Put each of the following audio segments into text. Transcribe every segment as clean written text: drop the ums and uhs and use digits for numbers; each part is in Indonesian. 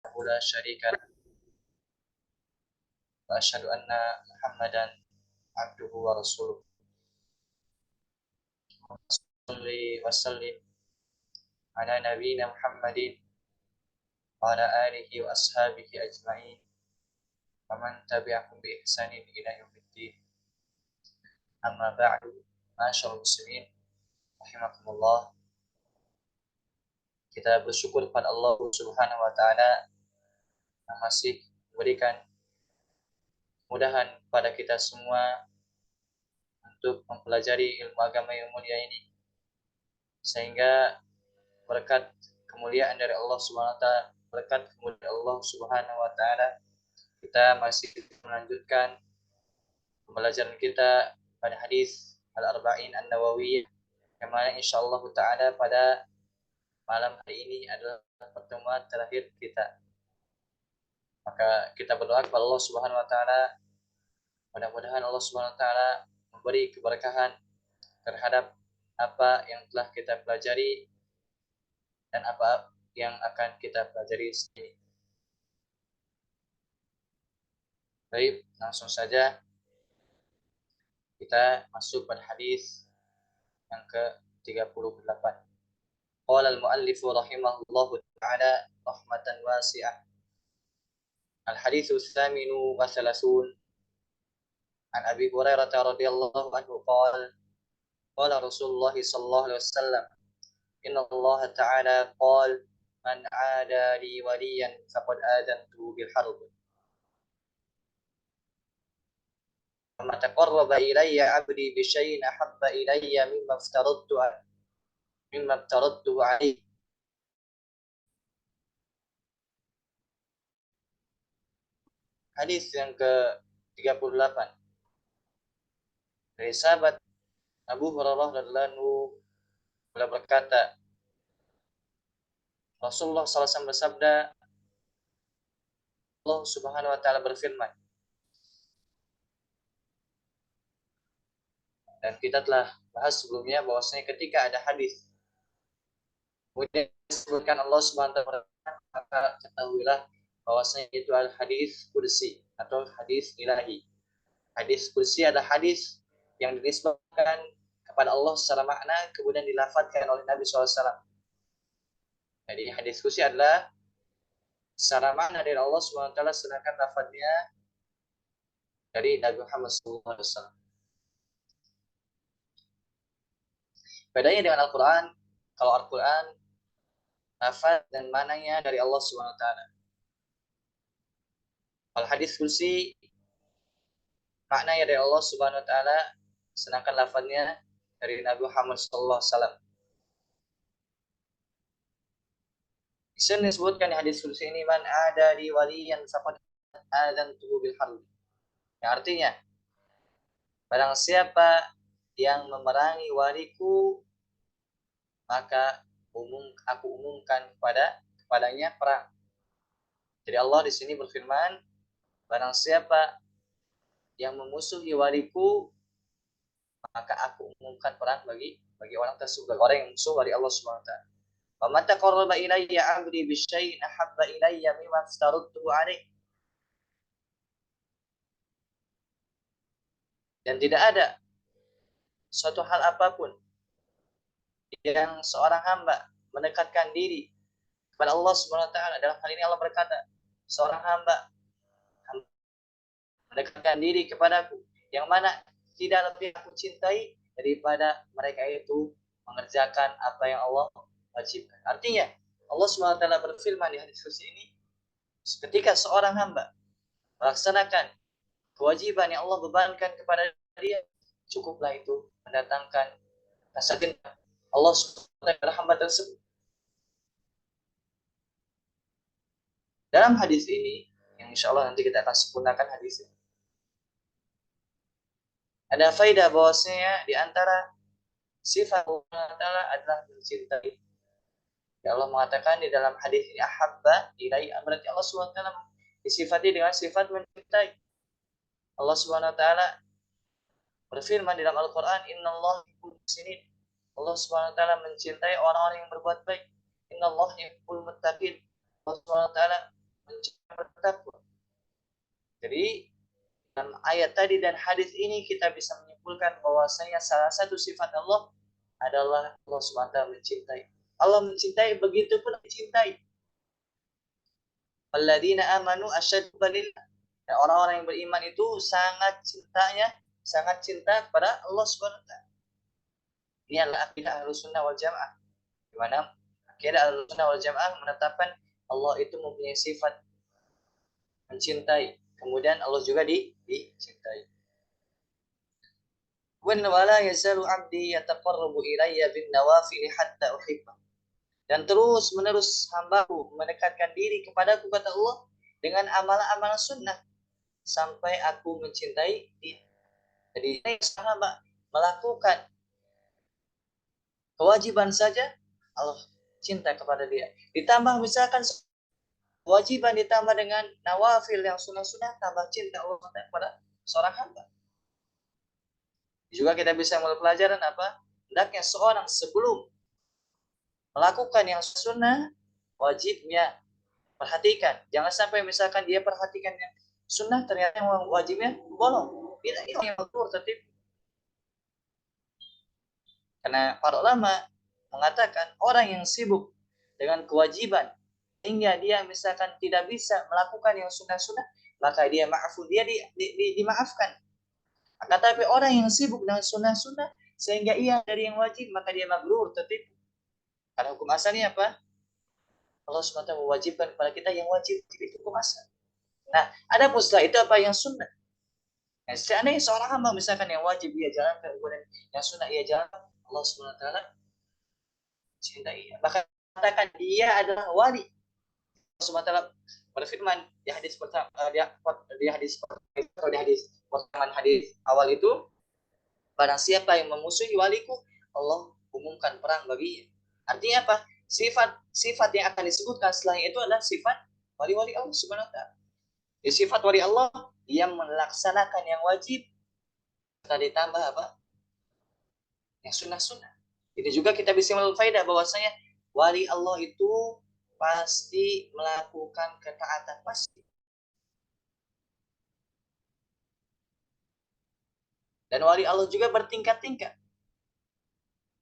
لا شريك له وأشهد أن محمدا عبده ورسوله صل وسلم على نبينا محمد وعلى آله وأصحابه أجمعين ومن تبعهم بإحسان إلى يوم الدين. أما بعد، معاشر المسلمين rahimakumullah, kita bersyukur kepada Allah Subhanahu wa taala yang masih memberikan kemudahan kepada kita semua untuk mempelajari ilmu agama yang mulia ini, sehingga berkat kemuliaan dari Allah Subhanahu wa taala, berkat kemuliaan Allah Subhanahu wa taala, kita masih melanjutkan pembelajaran kita pada hadis Al-Arba'in An-Nawawiyah, yang mana insyaallah taala pada malam hari ini adalah pertemuan terakhir kita. Maka kita berdoa kepada Allah Subhanahu wa taala, mudah-mudahan Allah Subhanahu wa taala memberi keberkahan terhadap apa yang telah kita pelajari dan apa yang akan kita pelajari sini. Baik, langsung saja kita masuk pada hadis yang ke-38. Qala al-muallif rahimahullahu taala rahmatan wasi'ah. Al-haditsu tsaminu wa thalathun an Abi Hurairah radhiyallahu anhu qala qala Rasulullah sallallahu alaihi wasallam inna Allah ta'ala qala man 'ada li waliyan faqad adantu bil harb. وما تقرب إلي عبدي بشيء أحب إلي مما افترضته عليه. Hadis yang ke-38 dari sahabat Abu Hurairah radhiyallahu anhu beliau berkata, Rasulullah SAW bersabda, Allah Subhanahu wa taala berfirman, dan kita telah bahas sebelumnya bahwasanya ketika ada hadis kemudian disebutkan Allah Subhanahu wa taala, maka ketahuilah bahwasanya itu adalah hadis qudsi atau hadis ilahi. Hadis qudsi adalah hadis yang dinisbahkan kepada Allah secara makna kemudian dilafadzkan oleh Nabi SAW. Jadi hadis qudsi adalah secara makna dari Allah SWT, sedangkan lafadznya dari Nabi Muhammad SAW. Bedanya dengan Al-Quran, kalau Al-Quran lafadz dan maknanya dari Allah SWT. Kalau hadis qudsi maknanya dari Allah Subhanahu wa taala, sedangkan lafadznya dari Nabi Muhammad sallallahu alaihi wasallam. Di sini disebutkan di hadis qudsi ini, man ada di waliyan faqad adantuhu bil harb. Yang artinya, barang siapa yang memerangi waliku, maka aku umumkan kepadanya perang. Jadi Allah di sini berfirman, barang siapa yang memusuhi waliku, maka aku umumkan perang bagi orang tersebut, orang yang musuh dari Allah Subhanahu wa taala. Wa man taqarraba ilayya 'abdi bi syai'in ahabba ilayya mimma aftaradtuhu 'alaihi. Dan tidak ada suatu hal apapun yang seorang hamba mendekatkan diri kepada Allah Subhanahu wa taala. Dalam hal ini Allah berkata, seorang hamba mendekatkan diri kepadaku yang mana tidak lebih aku cintai daripada mereka itu mengerjakan apa yang Allah wajibkan. Artinya Allah Subhanahu wa taala berfirman di hadis qudsi ini, ketika seorang hamba melaksanakan kewajiban yang Allah bebankan kepada dia, cukuplah itu mendatangkan rasa cinta Allah Subhanahu wa taala kepada hamba tersebut. Dalam hadis ini, yang insya Allah nanti kita akan sempurnakan hadisnya, ada faedah bahwasanya di antara sifat Allah Ta'ala adalah mencintai. Ya Allah mengatakan di dalam hadis ini, ahabba ilai, berarti Allah SWT disifati dengan sifat mencintai. Allah SWT berfirman di dalam Al-Quran, innallaha yuhibbul muhsinin. Allah SWT mencintai orang-orang yang berbuat baik. Innallaha yuhibbul muttaqin. Allah SWT Jadi dalam ayat tadi dan hadis ini kita bisa menyimpulkan bahwasanya salah satu sifat Allah adalah Allah SWT mencintai. Allah mencintai, begitu pun mencintai. Alladzina amanu asyaddu lillah. Dan orang-orang yang beriman itu sangat cinta kepada Allah SWT. Ini adalah akidah Ahlussunnah wal Jamaah. Di mana akidah Ahlussunnah wal Jamaah menetapkan Allah itu mempunyai sifat mencintai. Kemudian Allah juga dicintai. Wala yazalu 'abdi yataqarrabu ilayya bin nawafil hatta uhibbah. Dan terus menerus hambaku mendekatkan diri kepadaku, kata Allah, dengan amalan-amalan sunnah sampai aku mencintai dia. Jadi sahabat melakukan kewajiban saja Allah cinta kepada dia. Ditambah misalkan kewajiban ditambah dengan nawafil yang sunnah-sunnah, tambah cinta Allah kepada seorang hamba. Juga kita bisa mulai pelajaran apa? Hendaknya seorang sebelum melakukan yang sunnah, wajibnya perhatikan. Jangan sampai misalkan dia perhatikan yang sunnah, ternyata yang wajibnya bolong. Tidak, ini yang betul tertib. Karena para ulama mengatakan orang yang sibuk dengan kewajiban hingga dia misalkan tidak bisa melakukan yang sunnah-sunnah, maka dia maafun, dia dimaafkan. Akan tapi orang yang sibuk dengan sunnah-sunnah sehingga ia dari yang wajib, maka dia magrur, tertipu. Karena hukum asalnya apa? Allah SWT mewajibkan kepada kita yang wajib, itu hukum asal. Nah, ada pun setelah itu apa yang sunnah. Nah, seandainya seorang hamba misalkan yang wajib ia jalankan, kemudian yang sunnah ia jalankan, Allah SWT cintai. Bahkan katakan dia adalah wali. Allah SWT berfirman di hadis pertama, di hadis pertama hadis awal itu, barang siapa yang memusuhi waliku, Allah umumkan perang baginya. Artinya apa? Sifat yang akan disebutkan setelah itu adalah sifat wali-wali Allah Subhanahu wa taala. Sifat wali Allah, dia melaksanakan yang wajib, tadi ditambah apa? Yang sunnah-sunnah. Ini juga kita bisa mengambil faedah bahwasanya wali Allah itu pasti melakukan ketaatan, pasti. Dan wali Allah juga bertingkat-tingkat.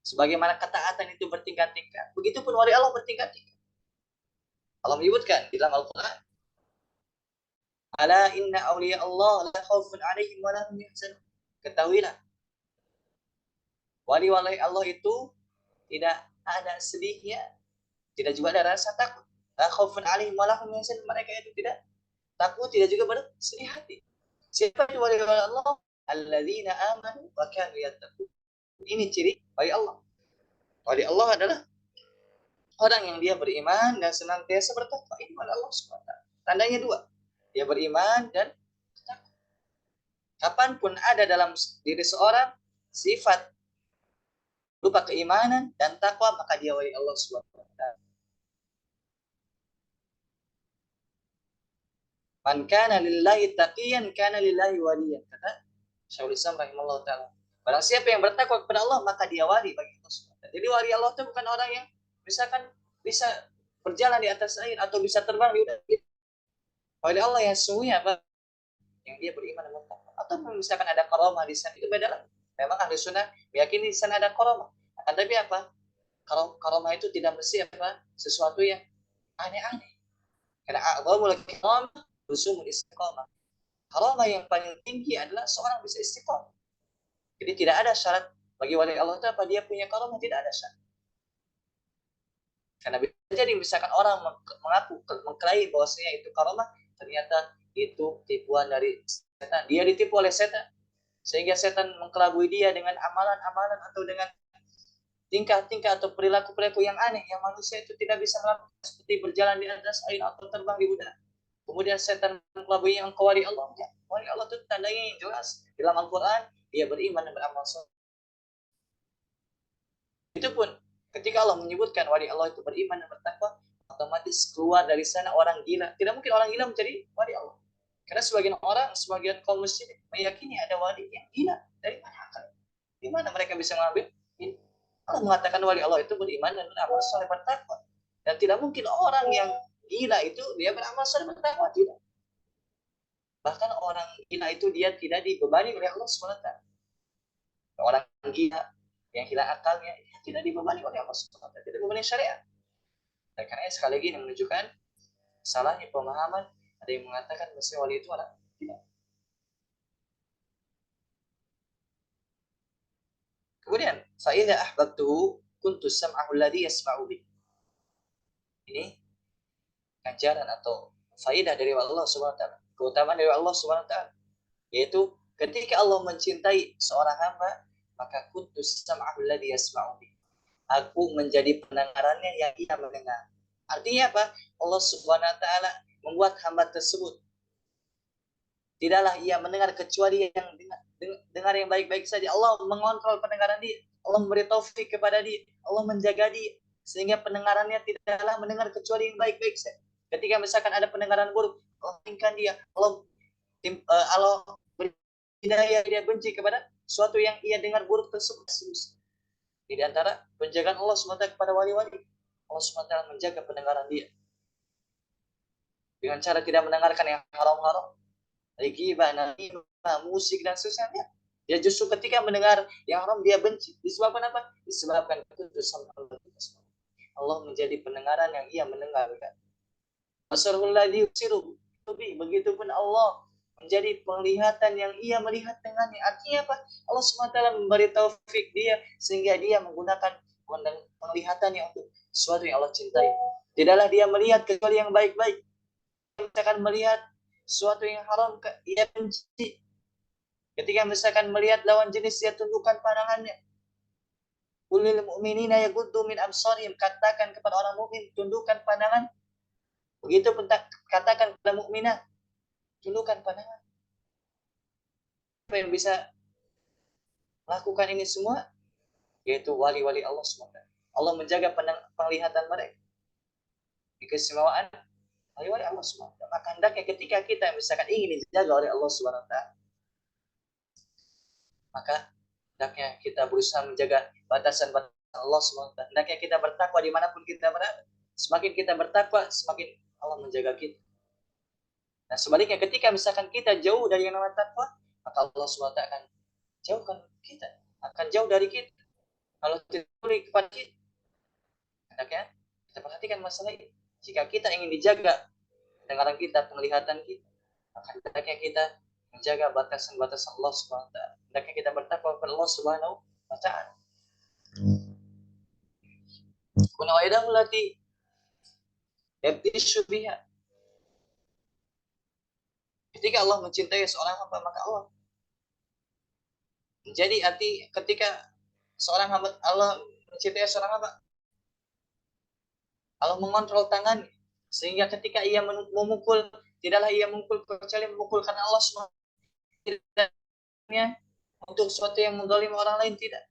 Sebagaimana ketaatan itu bertingkat-tingkat, begitupun wali Allah bertingkat-tingkat. Allah menyebutkan di dalam Al-Quran, ala inna awliya Allah la khaufun alaihim wa lahum yahzanun. Ketahuilah, wali-wali Allah itu tidak ada sedihnya, tidak juga ada rasa takut. La khaufun alaihim wa lahum yahzanun. Mereka itu tidak takut, tidak juga bersedih hati. Siapa wali Allah? Alladzina amanu wa kanu yattaqun. Ini ciri wali Allah. Wali Allah adalah orang yang dia beriman dan senantiasa bertakwa. Ini wali Allah SWT. Tandanya dua. Dia beriman dan bertakwa. Kapanpun ada dalam diri seorang sifat berupa keimanan dan takwa, maka dia wali Allah SWT. Man kana lillahi taqiyan kana lillahi waliyan. Kata Syaikhul Islam rahimahullah ta'ala. Barang siapa yang bertakwa kepada Allah, maka dia wali bagi Allah SWT. Jadi wali Allah itu bukan orang yang misalkan bisa berjalan di atas air atau bisa terbang di udara. Wali Allah yang sesungguhnya apa? Yang dia beriman dan bertakwa. Atau misalkan ada karamah di sana, itu beda lagi. Memang ahli sunnah meyakini di sana ada karamah. Akan tapi apa? Karamah itu tidak mesti apa? Sesuatu yang aneh-aneh. Karena a'dhamul karamah rusumul istiqamah. Karamah yang paling tinggi adalah seorang bisa istiqamah. Jadi tidak ada syarat bagi wali Allah itu apa dia punya karamah, tidak ada syarat. Karena bisa jadi misalkan orang mengaku mengklaim bahwasanya itu karamah, ternyata itu tipuan dari setan. Dia ditipu oleh setan. Sehingga setan mengkelabui dia dengan amalan-amalan atau dengan tingkah-tingkah atau perilaku-perilaku yang aneh yang manusia itu tidak bisa melakukan, seperti berjalan di atas air atau terbang di udara. Kemudian setan mengkelabui yang wali Allah. Ya, wali Allah itu tandanya yang jelas dalam Al-Quran, dia beriman dan beramal soleh. Itu pun ketika Allah menyebutkan wali Allah itu beriman dan bertakwa, otomatis keluar dari sana orang gila. Tidak mungkin orang gila menjadi wali Allah. Karena sebagian kaum muslimin meyakini ada wali yang gila. Dari mana akal? Di mana mereka bisa mengambil ini? Allah mengatakan wali Allah itu beriman dan beramal soleh bertakwa. Dan tidak mungkin orang yang gila itu dia beramal soleh bertakwa, tidak. Bahkan orang gila itu dia tidak dibebani oleh Allah SWT. Orang gila yang hilang akalnya dia tidak dibebani oleh Allah SWT, tidak dibebani syariat. Dan karena sekali lagi ini menunjukkan salahnya pemahaman. Ada yang mengatakan mesti wali itu adalah tidak. Kemudian, fa'idha ahbabtuhu kuntu sam'ahu alladhi yasma'u bih. Ini ganjaran atau faidah dari Allah Subhanahu wa taala. Keutamaan dari Allah Subhanahu wa taala yaitu ketika Allah mencintai seorang hamba, maka kuntu sam'ahu alladhi yasma'u bih. Aku menjadi pendengarannya yang ia mendengar. Artinya apa? Allah Subhanahu wa taala membuat hamba tersebut tidaklah ia mendengar kecuali yang dengar yang baik-baik saja. Allah mengontrol pendengaran dia. Allah memberi taufik kepada dia. Allah menjaga dia sehingga pendengarannya tidaklah mendengar kecuali yang baik-baik saja. Ketika misalkan ada pendengaran buruk, Allah tinggalkan dia. Allah beri hidayah, dia benci kepada sesuatu yang ia dengar buruk tersebut. Di antara penjagaan Allah SWT kepada wali-wali, Allah SWT menjaga pendengaran dia dengan cara tidak mendengarkan yang haram-haram, ghibah, namimah, musik dan seterusnya. Dia justru ketika mendengar yang haram dia benci. Disebabkan apa? Disebabkan keputusan Allah menjadi pendengaran yang ia mendengarkan. Basarul ladzi yusiru bi, begitupun Allah menjadi penglihatan yang ia melihat dengannya. Artinya apa? Allah SWT memberi taufik dia sehingga dia menggunakan penglihatannya untuk sesuatu yang Allah cintai. Tidaklah dia melihat kecuali yang baik-baik. Misalkan melihat sesuatu yang haram, ia benci. Ketika misalkan melihat lawan jenis, dia tundukkan pandangannya. Qulil mu'minina yaghuddu min absarihim, katakan kepada orang mukmin tundukkan pandangan. Begitu pun katakan kepada mukminah, tundukkan pandangan. Apa yang bisa lakukan ini semua? Yaitu wali-wali Allah SWT. Allah menjaga penglihatan mereka. Keistimewaan wali-wali Allah SWT. Maka hendaknya ketika kita misalkan ingin dijaga oleh Allah SWT, maka hendaknya kita berusaha menjaga batasan-batasan Allah SWT. Hendaknya kita bertakwa dimanapun kita berada. Semakin kita bertakwa, semakin Allah menjaga kita. Nah sebaliknya ketika misalkan kita jauh dari yang namanya takwa, maka Allah SWT akan jauhkan kita, akan jauh dari kita. Kalau tidak kepada kita, hendaknya kita perhatikan masalah ini. Jika kita ingin dijaga pendengaran kita, penglihatan kita, maka hendaknya kita menjaga batasan-batasan Allah Subhanahu wa taala. Hendaknya kita bertakwa kepada Allah Subhanahu wa taala. Kuna waidahu lati yabtishu biha. Ketika Allah mencintai seorang hamba, maka Allah menjadi hati. Ketika seorang hamba, Allah mencintai seorang hamba, Allah mengontrol tangannya sehingga ketika ia memukul, tidaklah ia memukul kecuali memukul karena Allah SWT, untuk sesuatu yang menzalimi orang lain, tidak.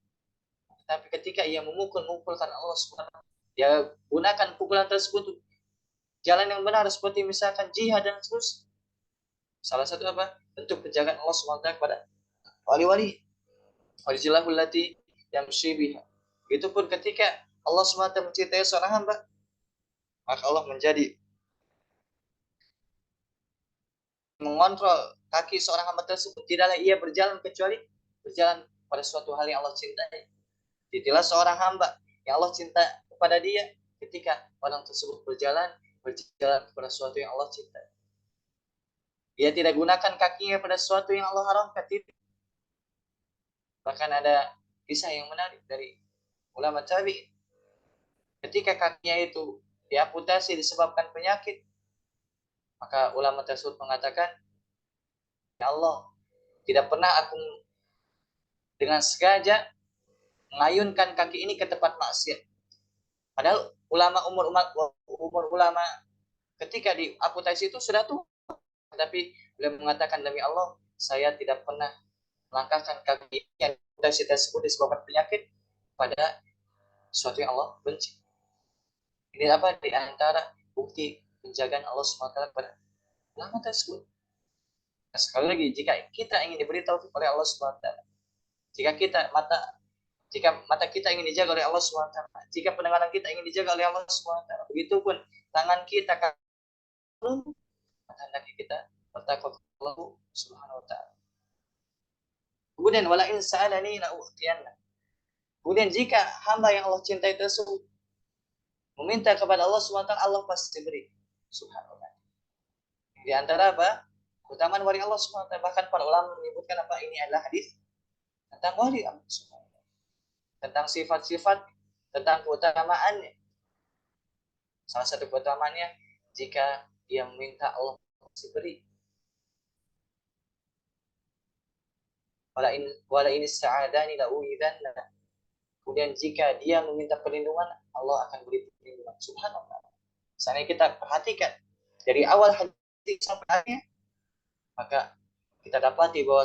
Tapi ketika ia memukul karena Allah SWT, dia gunakan pukulan tersebut untuk jalan yang benar, seperti misalkan jihad dan seterusnya. Salah satu apa? Bentuk penjagaan Allah SWT kepada wali-wali. Wajilahul lati yamshi biha. Itupun ketika Allah SWT mencintai seorang hamba, maka Allah menjadi mengontrol kaki seorang hamba tersebut. Tidaklah ia berjalan kecuali berjalan pada suatu hal yang Allah cintai. Tidaklah seorang hamba yang Allah cinta kepada dia ketika orang tersebut berjalan kepada sesuatu yang Allah cintai. Dia tidak gunakan kakinya pada sesuatu yang Allah haramkan. Bahkan ada kisah yang menarik dari ulama tabi'in. Ketika kakinya itu diamputasi disebabkan penyakit, maka ulama tersebut mengatakan, ya Allah, tidak pernah aku dengan sengaja mengayunkan kaki ini ke tempat maksiat. Padahal umur ulama ketika diamputasi itu sudah tua, tapi beliau mengatakan, demi Allah, saya tidak pernah melangkahkan kaki yang diamputasi tersebut disebabkan penyakit pada sesuatu yang Allah benci. Ini apa di antara bukti penjagaan Allah SWT pada ulama tersebut. Nah, sekali lagi, jika kita ingin diberi taufik oleh Allah SWT, jika mata kita ingin dijaga oleh Allah SWT, jika pendengaran kita ingin dijaga oleh Allah SWT, begitupun tangan kita, maka hendaknya kita bertakwa kepada Allah Subhanahu wa taala. Kemudian wala in sa'alani la u'tiyanna. Kemudian jika hamba yang Allah cintai tersebut meminta kepada Allah Subhanahu wa taala, Allah pasti beri. Subhanallah. Di antara apa? Keutamaan wali Allah Subhanahu wa taala, bahkan para ulama menyebutkan apa ini adalah hadis tentang wali Allah Subhanahu wa taala. Tentang sifat-sifat, tentang keutamaannya. Salah satu keutamaannya jika dia meminta Allah pasti beri. Wala in sa'adani la u'idanna. Kemudian jika dia meminta perlindungan, Allah akan beri perlindungan. Subhanallah. Misalnya kita perhatikan dari awal hadis sampai akhirnya, maka kita dapati bahwa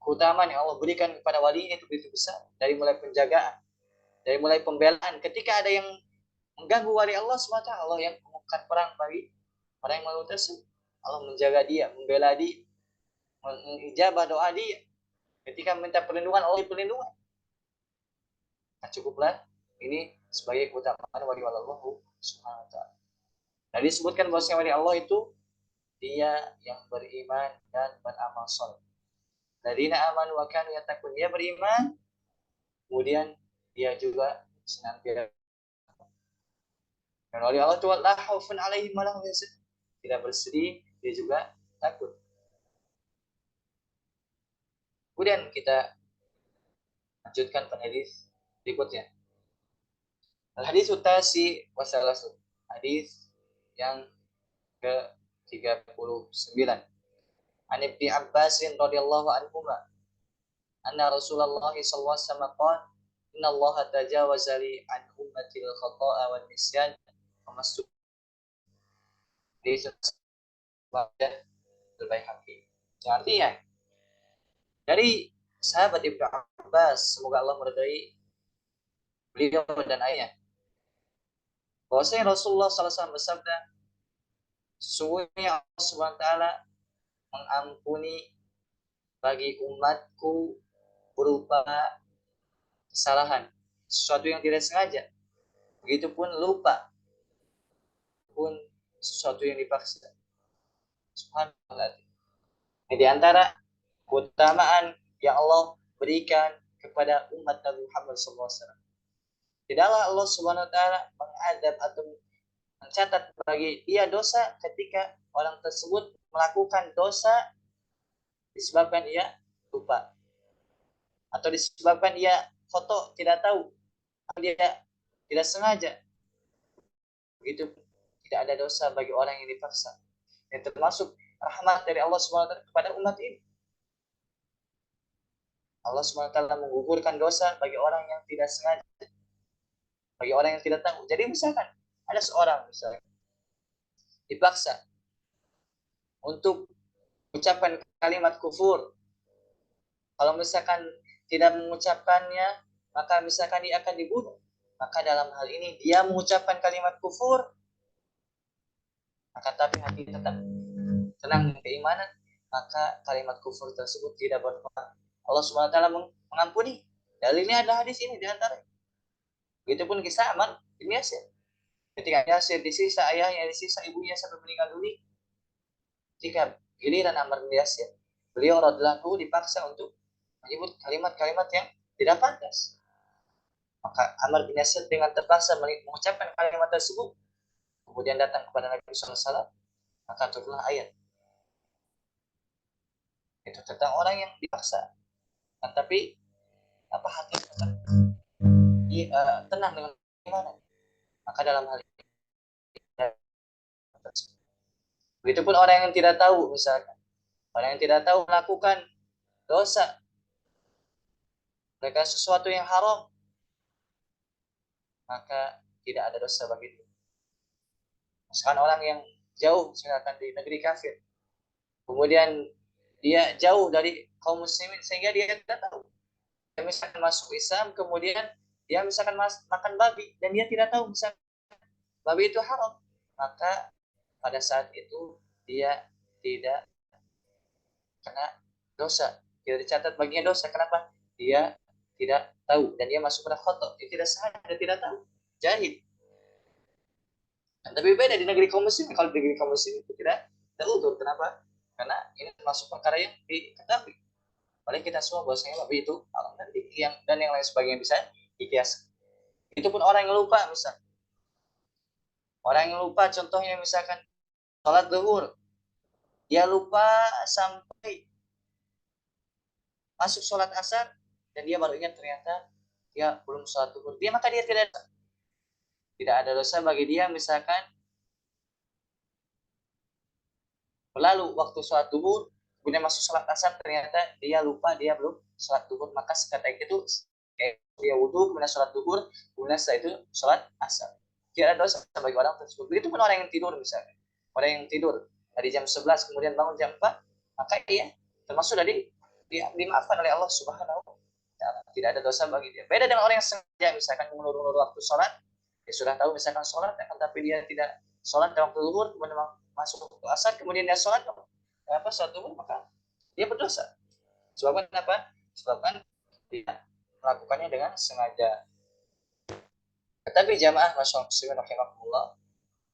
keutamaan yang Allah berikan kepada wali itu begitu besar. Dari mulai penjagaan, dari mulai pembelaan. Ketika ada yang mengganggu wali Allah SWT, Allah yang mengumumkan perang bagi orang yang malu tersebut. Allah menjaga dia, membela dia, mengijabah doa dia. Ketika meminta perlindungan, Allah perlindungan. Nah, cukuplah ini sebagai keutamaan wali Allah Subhanahu wa taala. Nah, disebutkan bahwasanya wali Allah itu dia yang beriman dan beramal saleh. Alladzina amanu wa kanu yattaqun. Dia beriman, kemudian dia juga senantiasa. Dan wali Allah itu la khaufun alaihim wa lahum yahzanun. Tidak bersedih, dia juga takut. Kemudian kita lanjutkan pada hadis berikutnya. Al-hadis utasi wasalasun. Hadis yang ke-39. An Ibnu Abbas radhiyallahu anhuma anna Rasulullah sallallahu alaihi wasallam qala inna Allah tajawaza li an ummati al-khata'a wan nisyan wa masuk di Sunan Al-Baihaqi. Artinya dari sahabat Ibnu Abbas, semoga Allah meridai beliau dan ayahnya, bahwasanya Rasulullah sallallahu alaihi wasallam bersabda, sesungguhnya Allah Subhanahu wa taala mengampuni bagi umatku berupa kesalahan, sesuatu yang tidak sengaja, begitupun lupa, pun sesuatu yang dipaksa. Subhanallah. Ini di antara keutamaan yang Allah berikan kepada umat Nabi Muhammad SAW. Tidaklah Allah Subhanahu wa taala mengadab atau mencatat bagi dia dosa ketika orang tersebut melakukan dosa disebabkan ia lupa atau disebabkan ia foto tidak tahu, dia tidak sengaja. Begitu tidak ada dosa bagi orang yang dipaksa. Yang termasuk rahmat dari Allah Subhanahu wa taala kepada umat ini. Allah Subhanahu wa taala menggugurkan dosa bagi orang yang tidak sengaja, bagi orang yang tidak tahu. Jadi misalkan ada seorang misalnya dipaksa untuk mengucapkan kalimat kufur. Kalau misalkan tidak mengucapkannya, maka misalkan dia akan dibunuh. Maka dalam hal ini dia mengucapkan kalimat kufur, akan tapi hati tetap tenang dengan keimanan, maka kalimat kufur tersebut tidak berpengaruh. Allah Subhanahu wa taala mengampuni. Dalilnya ada hadis ini di antara. Begitupun kisah Ammar bin Yasir. Ketika Yasir disisa ayahnya, disisa ibunya sampai meninggal dunia. Jika giliran Ammar bin Yasir, beliau radhiyallahu anhu dipaksa untuk menyebut kalimat-kalimat yang tidak pantas. Maka Ammar bin Yasir dengan terpaksa mengucapkan kalimat tersebut, kemudian datang kepada Nabi sallallahu alaihi wasallam, maka turunlah ayat. Itu tentang orang yang dipaksa. Nah, tapi apa hati tenang dengan iman. Maka dalam hal ini, begitupun orang yang tidak tahu, misalkan orang yang tidak tahu melakukan dosa, mereka sesuatu yang haram, maka tidak ada dosa bagi itu. Misalkan orang yang jauh, misalkan di negeri kafir, kemudian dia jauh dari kaum muslimin sehingga dia tidak tahu. Dia misalkan masuk Islam, kemudian dia misalkan makan babi dan dia tidak tahu misalkan babi itu haram, maka pada saat itu dia tidak kena dosa, tidak dicatat baginya dosa. Kenapa? Dia tidak tahu dan dia masuk pada khotob, dia tidak sengaja, dia tidak tahu, jahil. Dan tapi beda di negeri kaum muslim. Kalau di negeri kaum muslim itu tidak kita udur. Kenapa? Karena ini termasuk perkara yang diketahui oleh kita semua bahwasanya Nabi itu alam dan yang lain sebagainya bisa dikias. Itu pun orang yang lupa, misal orang yang lupa, contohnya misalkan sholat zuhur, dia lupa sampai masuk sholat asar dan dia baru ingat ternyata dia belum sholat zuhur, maka dia tidak ada dosa bagi dia. Misalkan lalu waktu sholat zuhur kemudian masuk sholat asar ternyata dia lupa, dia belum sholat zuhur, maka seketika itu dia wudhu kemudian sholat zuhur, kemudian setelah itu sholat asar, tidak ada dosa bagi orang tersebut. Begitu pun orang yang tidur, misalkan orang yang tidur dari jam 11 kemudian bangun jam 4, maka dia termasuk dari dia dimaafkan oleh Allah Subhanahu wa taala, tidak ada dosa bagi dia. Beda dengan orang yang sengaja misalkan mengulur-ulur waktu sholat, dia sudah tahu misalkan sholat akan tapi dia tidak sholat dalam waktu zuhur, kemudian masuk waktu asar kemudian dia sholat sholat zuhur, maka dia berdosa. Sebabkan apa? Sebabkan dia melakukannya dengan sengaja. Tetapi jamaah masyaallah muslimin rahimakumullah,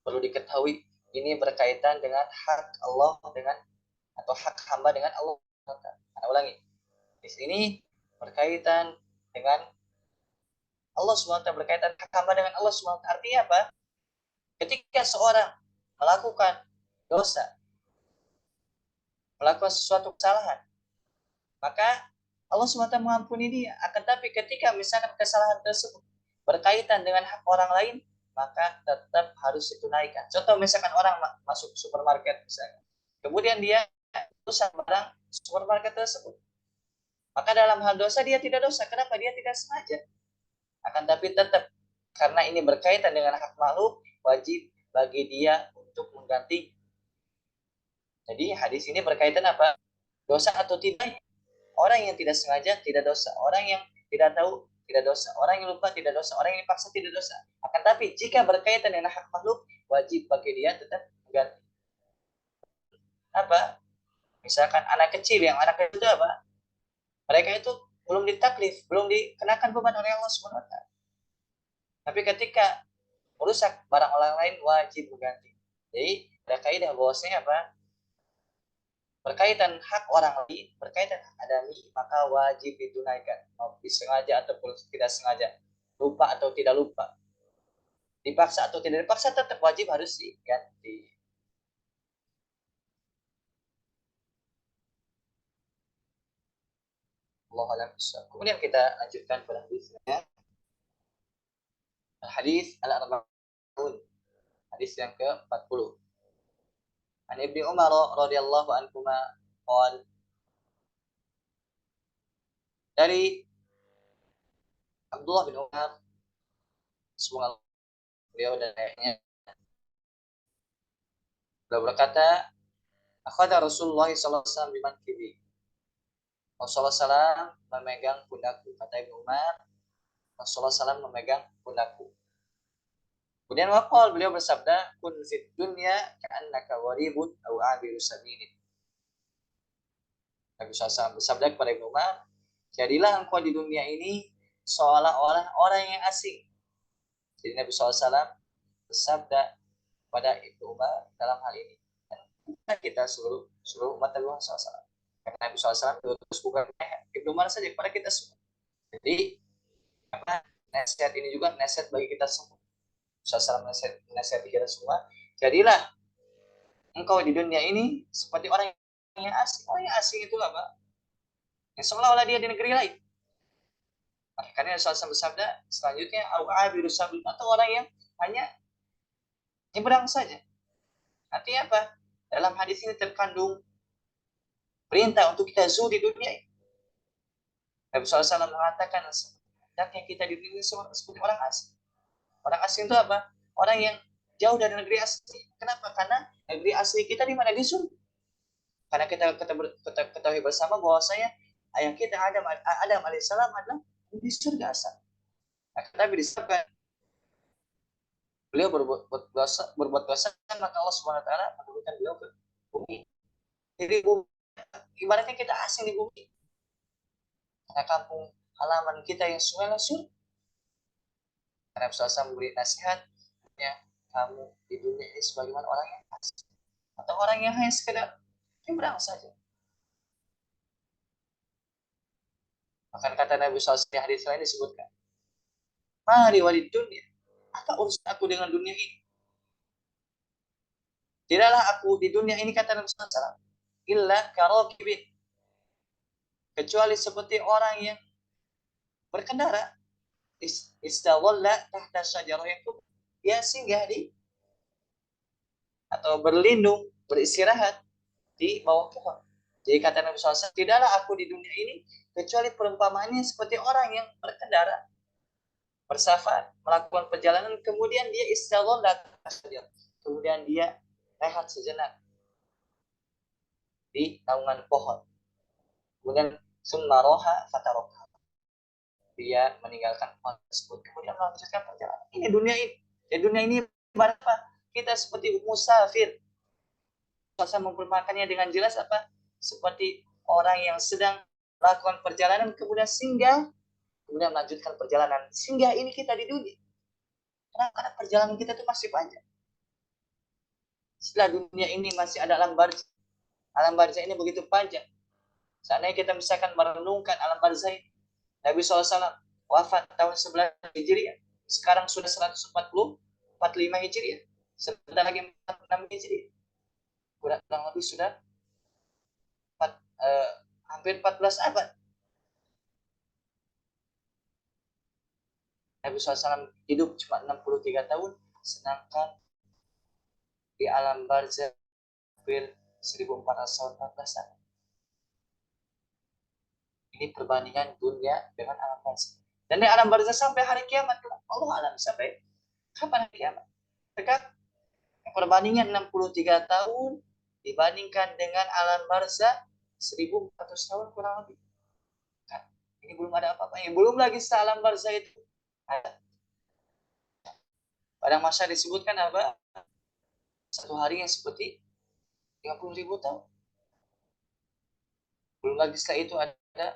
perlu diketahui ini berkaitan dengan hak Allah atau hak hamba dengan Allah. Saya ulangi, di sini berkaitan dengan Allah SWT, berkaitan hak hamba dengan Allah SWT. Artinya apa? Ketika seorang melakukan dosa, melakukan sesuatu kesalahan, maka Allah SWT mengampuni dia. Akan tapi ketika misalkan kesalahan tersebut berkaitan dengan hak orang lain, maka tetap harus ditunaikan. Contoh misalkan orang masuk supermarket misalkan, kemudian dia rusak barang supermarket tersebut, maka dalam hal dosa dia tidak dosa. Kenapa? Dia tidak sengaja. Akan tapi tetap karena ini berkaitan dengan hak makhluk, wajib bagi dia untuk mengganti. Jadi hadis ini berkaitan apa? Dosa atau tidak? Orang yang tidak sengaja tidak dosa, orang yang tidak tahu tidak dosa, orang yang lupa tidak dosa, orang yang dipaksa tidak dosa. Akan tapi jika berkaitan dengan hak makhluk, wajib bagi dia tetap mengganti. Apa? Misalkan anak kecil itu apa? Mereka itu belum ditaklif, belum dikenakan beban oleh Allah SWT. Tapi ketika merusak barang orang lain, wajib mengganti. Jadi ada kaidah bahwasanya apa? Berkaitan hak orang lain, berkaitan hak adami, maka wajib ditunaikan. Mau disengaja ataupun tidak sengaja, lupa atau tidak lupa, dipaksa atau tidak dipaksa, tetap wajib harus diganti. Allah alam. Kemudian kita lanjutkan pada hadisnya. Hadis al-arba'un, hadis yang ke-40. An Ibnu Umar radhiyallahu anhu qala, dari Abdullah bin Umar, semoga beliau dan ayahnya, beliau berkata, akhadha Rasulullah sallallahu alaihi wasallam biman kibi. Rasulullah SAW memegang pundakku. Kata Ibnu Umar, Rasulullah SAW memegang pundakku. Kemudian waqal, beliau bersabda, kun fid dunya ka'annaka gharibun aw abiru sabilin. Nabi SAW bersabda kepada Ibnu Umar, jadilah engkau di dunia ini seolah-olah orang yang asing. Jadi Nabi SAW bersabda pada Ibnu Umar dalam hal ini. Dan kita seluruh umat Nabi Muhammad SAW. Karena Nabi SAW terus bukan Ibnu Umar saja, kepada kita semua. Jadi apa, nasihat ini juga nasihat bagi kita semua. SAW nasihat kita semua. Jadilah engkau di dunia ini seperti orang yang asing. Orang yang asing itu apa? Yang seolah-olah dia di negeri lain. Karena Rasulullah bersabda selanjutnya, atau orang yang hanya nyebrang saja. Artinya apa? Dalam hadis ini terkandung perintah untuk kita zuhud di dunia ini. Nabi SAW mengatakan, hendaknya kita di dunia seperti orang asing. Orang asing itu apa? Orang yang jauh dari negeri asli. Kenapa? Karena negeri asli kita di mana? Di surga. Karena kita ketahui bersama bahwasanya ayah kita Adam alaihissalam adalah di surga asal. Nah, tapi disebutkan beliau berbuat dosa, maka Allah Subhanahu wa taala menurunkan beliau ke bumi. Jadi bumi, ibaratnya kita asing di bumi. Karena kampung halaman kita yang semula surga. Karena Rasulullah memberi nasihat, ya, kamu di dunia ini sebagaimana orang yang asing. Atau orang yang hanya sekedar nyebrang saja. Bahkan kata Nabi SAW di hadis lain disebutkan, mari walid dunia, apa urusan aku dengan dunia ini? Tidaklah aku di dunia ini, kata Nabi SAW, illa karokibin, kecuali seperti orang yang berkendara, istawalla tahta syajarah, yang dia singgah di atau berlindung, beristirahat di bawah pohon. Jadi kata Nabi SAW, tidaklah aku di dunia ini kecuali perumpamaannya seperti orang yang berkendara, bersafar, melakukan perjalanan, kemudian dia istirahat, kemudian dia rehat sejenak di naungan pohon. Kemudian summa roha fataroha, dia meninggalkan pohon tersebut, kemudian melanjutkan perjalanan. Ini dunia ini. Di dunia ini apa? Kita seperti musafir. Saya mempermakannya dengan jelas apa? Seperti orang yang sedang melakukan perjalanan, kemudian singgah, kemudian melanjutkan perjalanan. Singgah ini kita di dunia. Karena perjalanan kita itu masih panjang. Setelah dunia ini masih ada alam barzah. Alam barzah ini begitu panjang. Seandainya kita misalkan merenungkan alam barzah ini, Nabi SAW wafat tahun 11 Hijriah. Sekarang sudah 140, 45 Hijriah. Sebentar lagi 46 Hijriah. Kurang lebih sudah hampir 14 abad. Nabi SAW hidup cuma 63 tahun, sedangkan di alam barzah hampir 1400 tahun. Ini perbandingan dunia dengan alam barzah. Dan di alam barzah sampai hari kiamat, Allah alam sampai kapan hari kiamat. Mereka perbandingan 63 tahun dibandingkan dengan alam barzah 1400 tahun kurang lebih. Kan? Ini belum ada apa-apanya. Belum lagi setelah alam barzah itu ada. Pada masa disebutkan apa? Satu hari yang seperti 30.000 tahun. Belum lagi setelah itu ada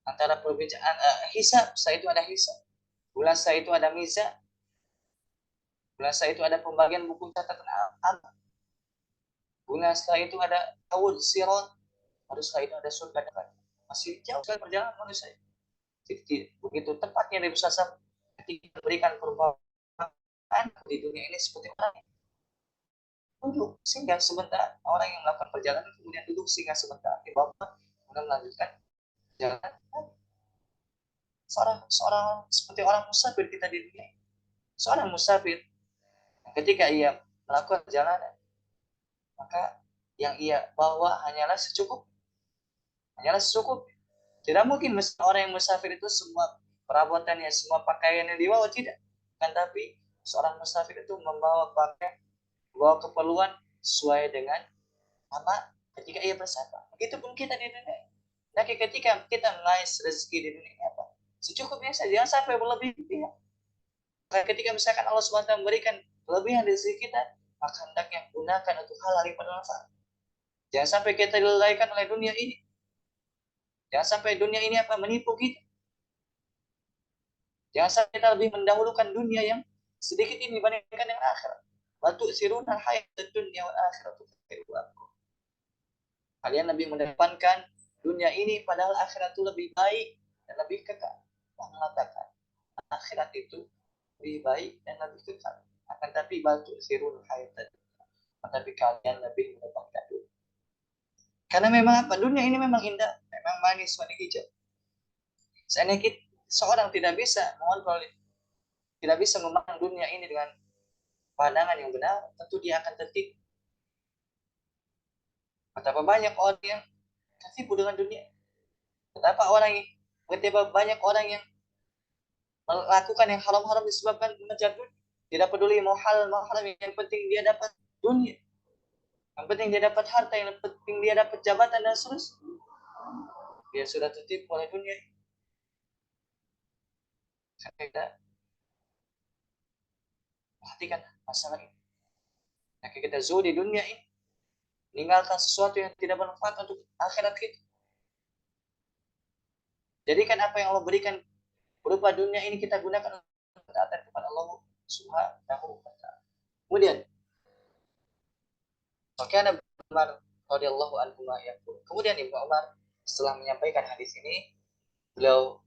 antara perbedaan hisab, setelah itu ada hisab. Bulan setelah itu ada mizan. Bulan setelah itu ada pembagian buku catatan amal. Bulan setelah itu ada tahun sirat. Baru setelah itu ada surga dan neraka. Masih jauh sekali perjalanan manusia. Jadi begitu tepatnya Nabi SAW ketika berikan perumpamaan di dunia ini seperti orang yang duduk sehingga sebentar, orang yang melakukan perjalanan kemudian duduk sehingga sebentar di bawah, kemudian melanjutkan perjalanan. Seorang seperti orang musafir kita di dunia. Seorang musafir ketika ia melakukan perjalanan, maka yang ia bawa hanyalah secukup. Tidak mungkin orang yang musafir itu semua perabotannya, semua pakaiannya dibawa, tidak. Kan tapi seorang musafir itu membawa pakaian, membawa keperluan sesuai dengan apa ketika ia bersafar. Begitupun kita di dunia. Nah, ketika kita mengais rezeki di dunia apa? Secukupnya saja, jangan sampai berlebihan. Ketika misalkan Allah SWT memberikan kelebihan rezeki kita, maka hendaknya gunakan untuk hal yang bermanfaat. Jangan sampai kita dilalaikan oleh dunia ini. Jangan sampai dunia ini apa menipu kita. Jangan sampai kita lebih mendahulukan dunia yang sedikit ini dibandingkan dengan akhirat. Batu siruna hayat dunia wal akhirat. Kalian lebih mendepankan dunia ini padahal akhirat itu lebih baik dan lebih kekal. Allah mengatakan akhirat itu lebih baik dan lebih kekal. Akan tapi batu siruna hayat dunia. Tapi kalian lebih mendepankan dunia. Karena memang apa? Dunia ini memang indah, memang manis, warna hijau. Seandainya seorang tidak bisa mengontrol, tidak bisa memandang dunia ini dengan pandangan yang benar, tentu dia akan tertipu. Betapa banyak orang yang tertipu dengan dunia. Betapa banyak orang yang melakukan yang haram-haram disebabkan mengejar dunia. Tidak peduli mau halal mau haram, yang penting dia dapat dunia. Yang penting dia dapat harta, yang penting dia dapat jabatan dan seterusnya. Dia sudah tertipu oleh dunia. Kita perhatikan masalah ini. Nah, kita zuhud di dunia ini, meninggalkan sesuatu yang tidak bermanfaat untuk akhirat kita. Jadikan apa yang Allah berikan berupa dunia ini kita gunakan untuk taat kepada Allah Subhanahu wa ta'ala. Kemudian Wakana Umar radhiyallahu anhu yaqul. Kemudian Ibnu Umar setelah menyampaikan hadis ini, beliau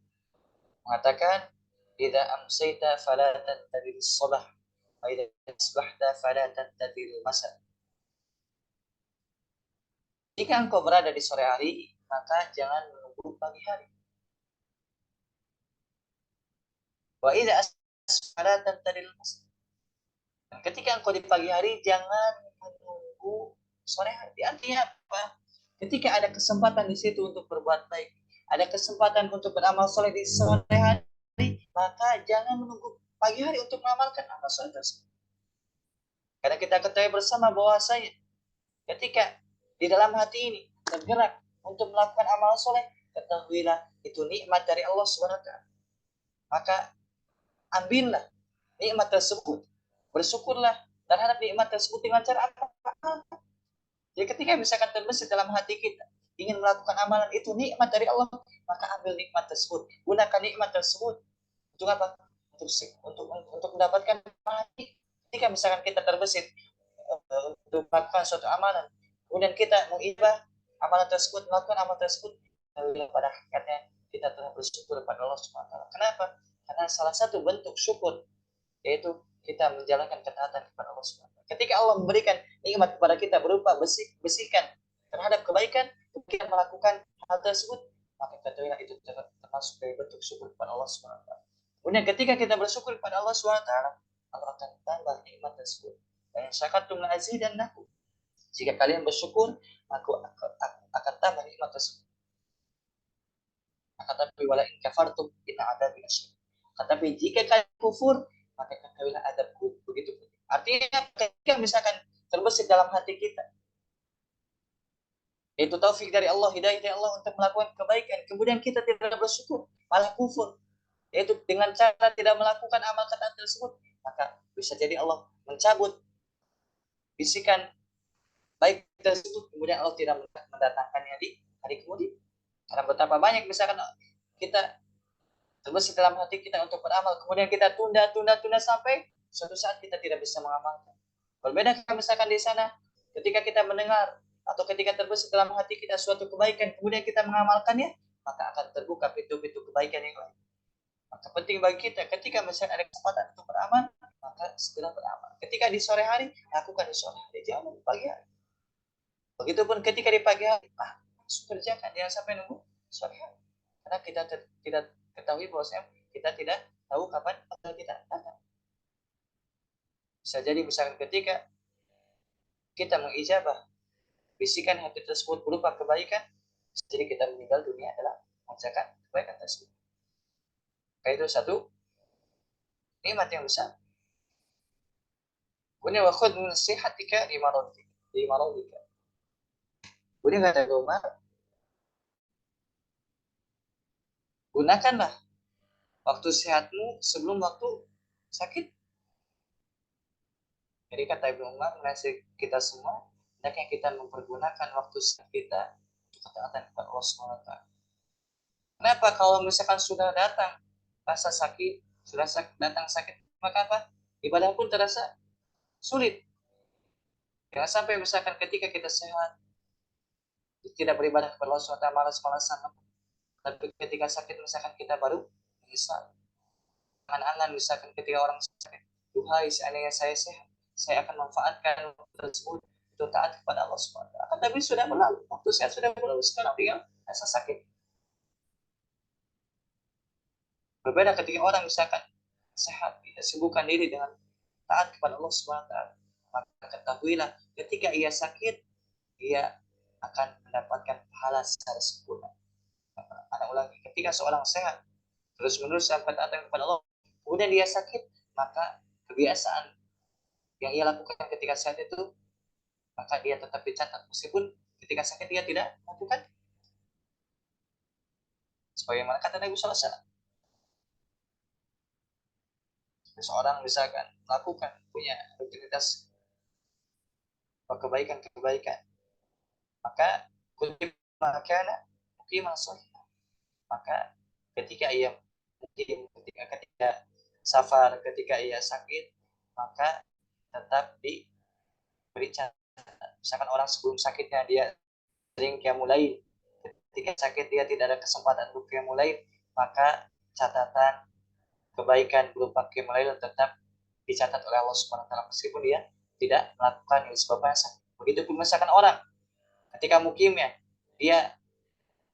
mengatakan, "Idza amsayta fala tantadhir as-sabah, wa idza asbahta fala tantadhir al-masa." Jika engkau berada di sore hari, maka jangan menunggu pagi hari. Wa idza asbahta fala tantadhir al-masa. Dan ketika engkau di pagi hari, jangan menunggu sore hari. Artinya apa? Ketika ada kesempatan di situ untuk berbuat baik, ada kesempatan untuk beramal soleh di sore hari, maka jangan menunggu pagi hari untuk mengamalkan amal soleh tersebut. Karena kita ketahui bersama bahwasanya ketika di dalam hati ini tergerak untuk melakukan amal soleh, ketahuilah itu nikmat dari Allah SWT. Maka ambillah nikmat tersebut, bersyukurlah terhadap nikmat tersebut dengan cara apa? Jadi ketika misalkan terbesit dalam hati kita ingin melakukan amalan itu nikmat dari Allah, maka ambil nikmat tersebut, gunakan nikmat tersebut untuk apa? Untuk mendapatkan pahala. Ketika misalkan kita terbesit untuk melakukan suatu amalan, kemudian kita mengibah amalan tersebut, melakukan amalan tersebut, pada hakikatnya kita telah bersyukur kepada Allah SWT. Kenapa? Karena salah satu bentuk syukur yaitu kita menjalankan ketaatan kepada Allah SWT. Ketika Allah memberikan nikmat kepada kita berupa bisikan terhadap kebaikan, kita melakukan hal tersebut, maka ketahuilah itu termasuk dari bentuk syukur kepada Allah SWT. Kemudian ketika kita bersyukur kepada Allah SWT, Allah akan tambah nikmat tersebut. Dan syakartum la azidannakum. Jika kalian bersyukur, aku akan tambah nikmat tersebut. Tapi wala in kafartum inna adzabi lasyadid. Tetapi jika kalian kufur, maka ketahuilah adabku begitu. Artinya ketika misalkan terbesit dalam hati kita, yaitu taufik dari Allah, hidayah dari Allah untuk melakukan kebaikan, kemudian kita tidak bersyukur, malah kufur, yaitu dengan cara tidak melakukan amal ketaatan tersebut, maka bisa jadi Allah mencabut bisikan baik tersebut, kemudian Allah tidak mendatangkannya di hari kemudian. Karena betapa banyak misalkan kita terbesit dalam hati kita untuk beramal, kemudian kita tunda sampai suatu saat kita tidak bisa mengamalkan. Berbeda misalkan di sana, ketika kita mendengar atau ketika terbesit dalam hati kita suatu kebaikan, kemudian kita mengamalkannya, maka akan terbuka pintu-pintu kebaikan yang lain. Maka penting bagi kita ketika misalkan ada kesempatan untuk beramal, maka segera beramal. Ketika di sore hari, lakukan di sore hari, jangan di pagi hari. Begitupun ketika di pagi hari, langsung kerjakan, jangan sampai nunggu sore hari. Karena kita tidak ketahui bahwasanya kita tidak tahu kapan ajal kita datang. Bisa jadi misalkan ketika kita mengijabah bisikan hati tersebut berupa kebaikan, jadi kita meninggal dunia adalah mengerjakan kebaikan tersebut. Kayak itu satu nikmat yang besar. Kemudian wa khudh min sihatika li maradika. Kemudian kata Umar, gunakanlah waktu sehatmu sebelum waktu sakit. Jadi kata Ibnu Umar menasihati kita semua, hendaknya kita mempergunakan waktu sehat kita untuk ketaatan kepada Allah SWT. Kenapa? Kalau misalkan sudah datang rasa sakit, sudah datang sakit, maka apa? Ibadah pun terasa sulit. Jangan sampai misalkan ketika kita sehat, tidak beribadah kepada Allah SWT, malas-malasan, tapi ketika sakit misalkan kita baru menyesal. Angan-angan misalkan ketika orang sakit, duhai seandainya saya sehat, saya akan manfaatkan waktu tersebut untuk taat kepada Allah SWT. Tapi sudah berlalu, waktu sehat sudah berlalu, sekarang tinggal rasa sakit. Berbeda ketika orang misalkan sehat, tidak sibukkan diri dengan taat kepada Allah SWT. Maka ketahuilah ketika ia sakit, ia akan mendapatkan pahala secara sempurna. Anak ulangi, ketika seorang sehat, terus-menerus sampai taat kepada Allah, kemudian dia sakit, maka kebiasaan yang ia lakukan ketika sehat itu, maka dia tetap dicatat meskipun ketika sakit dia tidak melakukan. Sebagaimana kata Nabi SAW, seorang misalkan melakukan punya rutinitas kebaikan, maka kutip makana mukimah sholihah. Maka ketika ia ketika safar, ketika ia sakit, maka tetap diberi catatan. Misalkan orang sebelum sakitnya dia sering qiyamul lail, ketika sakit dia tidak ada kesempatan untuk qiyamul lail, maka catatan kebaikan berupa qiyamul lail tetap dicatat oleh Allah Subhanahu wa taala meskipun dia tidak melakukan yang disebabkan sakit. Begitupun misalkan orang ketika mukimnya dia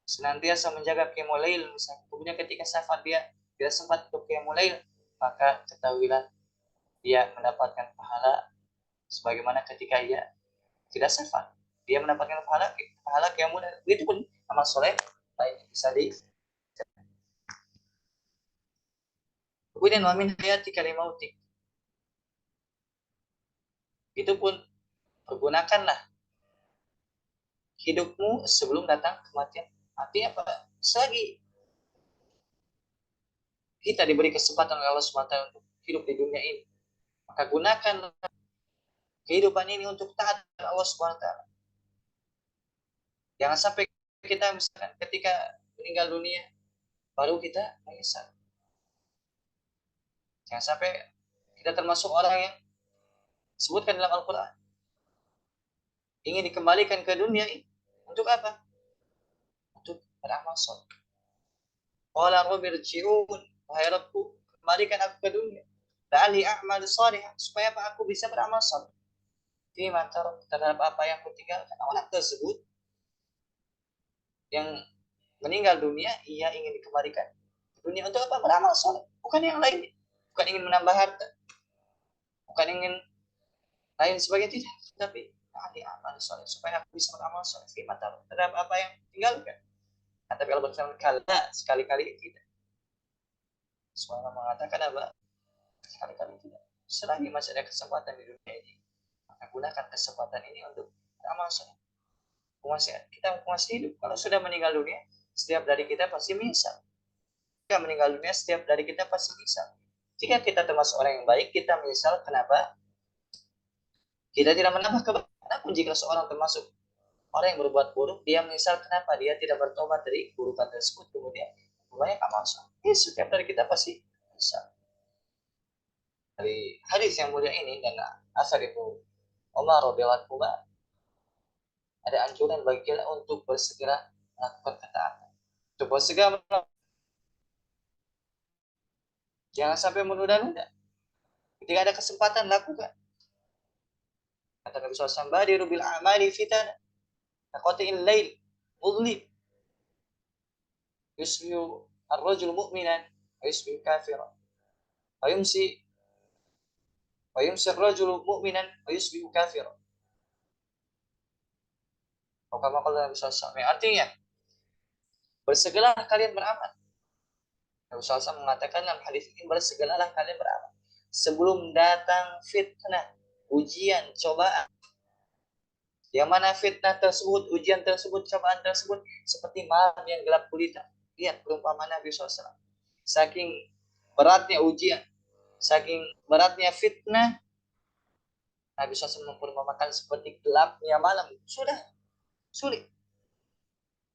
senantiasa menjaga qiyamul lail, misalkan kemudian ketika safar dia tidak sempat untuk qiyamul lail, maka ketahuilah dia mendapatkan pahala sebagaimana ketika ia tidak safar. Dia mendapatkan pahala qiyamul lail. Itu pun amal soleh lainnya bisa di. Kemudian wamin hayati kalimautik. Itu pun pergunakanlah hidupmu sebelum datang kematian. Artinya apa? Selagi kita diberi kesempatan oleh Allah SWT untuk hidup di dunia ini, maka gunakan kehidupan ini untuk taat kepada Allah SWT. Jangan sampai kita misalkan ketika meninggal dunia baru kita menyesal. Jangan sampai kita termasuk orang yang disebutkan dalam Al-Quran ingin dikembalikan ke dunia ini untuk apa? Untuk beramal soleh. Qala rabbi irji'un, wahai Rabbku, kembalikan aku ke dunia. La'alli a'mal salih, supaya apa aku bisa beramal saleh. Ini terhadap apa yang kutinggalkan. Orang tersebut yang meninggal dunia, ia ingin dikembalikan ke dunia untuk apa? Beramal saleh. Bukan yang lain. Bukan ingin menambah harta. Bukan ingin lain sebagainya, tidak. Tapi la'alli a'mal salih, supaya aku bisa beramal saleh. Ini terhadap apa yang tinggalkan. Nah, tapi Allah berfirman, kala sekali-kali tidak. Semua mengatakan apa? Sekali-kali tidak. Selagi masih ada kesempatan di dunia ini, maka gunakan kesempatan ini untuk beramal soleh. Kita masih hidup. Kalau sudah meninggal dunia, setiap dari kita pasti menyesal. Jika meninggal dunia, setiap dari kita pasti menyesal. Jika kita termasuk orang yang baik, kita menyesal kenapa kita tidak menambah kebaikan. Adapun jika seorang termasuk orang yang berbuat buruk, dia menyesal kenapa dia tidak bertobat dari keburukan tersebut, kemudian banyak amal soleh. Setiap dari kita pasti menyesal. Dari hadis yang mulia ini dan asar Ibnu Umar radhiyallahu anhu ada anjuran bagi kita untuk bersegera melakukan ketaatan. Untuk bersegera jangan sampai menunda-nunda. Ketika ada kesempatan lakukan. Kata Nabi SAW, badiru bil a'mali fitana kaqati'il lail mudlim yusbihu ar-rajul mu'minan wa yusbihu kafiran wa yumsi ar-rajul mu'minan wa yusbihu kafiran. Kama qala Nabi SAW. Artinya, bersegeralah kalian beramal. Nabi SAW mengatakan dalam hadis ini, bersegeralah kalian beramal sebelum datang fitnah, ujian, cobaan. Yang mana fitnah tersebut, ujian tersebut, cobaan tersebut seperti malam yang gelap gulita. Lihat perumpamaan Nabi SAW. Saking beratnya ujian, saking beratnya fitnah, Nabi SAW memperumpamakan seperti gelapnya malam. Sudah sulit.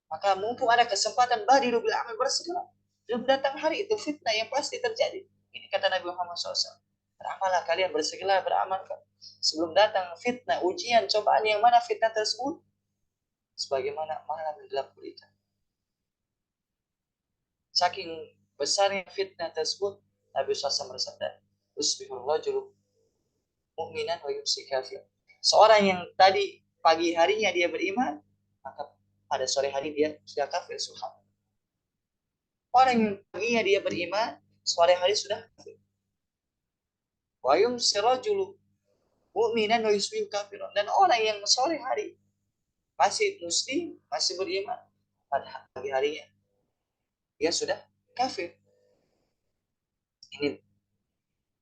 Maka mumpung ada kesempatan, badiru bil amal, bersegera. Belum datang hari itu fitnah yang pasti terjadi. Ini kata Nabi Muhammad SAW. Beramallah kalian, bersegera beramal. Sebelum datang fitnah, ujian, cobaan, yang mana fitnah tersebut sebagaimana malam gelap gulita. Saking besarnya fitnah tersebut, Nabi SAW bersabda, "Usbihur rajul mu'minan wa yumsi kafir." Seorang yang tadi pagi harinya dia beriman, maka pada sore hari dia sudah kafir. Subhanallah. Orang yang paginya dia beriman, sore hari sudah kafir. Wa yumsi rajul mu'minan wa yusbihu kafir. Dan orang yang sore hari masih muslim, masih beriman, pada pagi harinya dia sudah kafir. Ini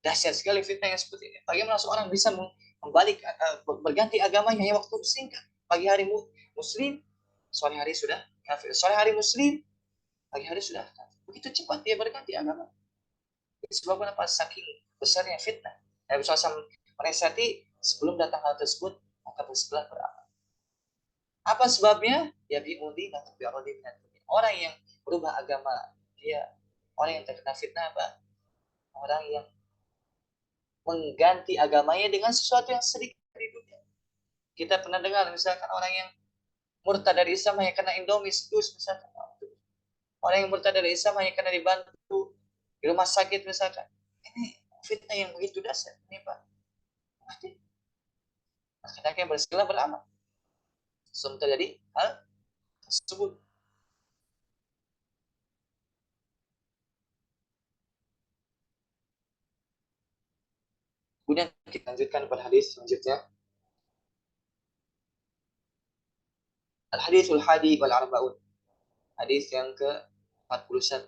dahsyat sekali fitnah yang seperti ini. Bagaimana seorang bisa membalik berganti agamanya yang waktu singkat. Pagi hari muslim, sore hari sudah kafir. Sore hari muslim, pagi hari sudah kafir. Begitu cepat dia berganti agama. Sebabnya apa? Saking besarnya fitnah. Nabi SAW menasihati sebelum datang hal tersebut, maka bersegera beramal. Apa sebabnya? Ya bi'udi atau bi'udi minat. Orang yang berubah agama, dia orang yang terkena fitnah apa? Orang yang mengganti agamanya dengan sesuatu yang sedikit di dunia. Kita pernah dengar misalkan orang yang murtad dari Islam hanya karena Indomie sedus misalkan. Orang yang murtad dari Islam hanya karena dibantu di rumah sakit misalkan. Ini fitnah yang begitu dasar. Ini Pak. Masyarakat yang bersila beramal. Sebelum terjadi hal tersebut. Kemudian kita lanjutkan pada hadis selanjutnya. Al-hadithul hadi wal arba'un. Hadis yang ke-41.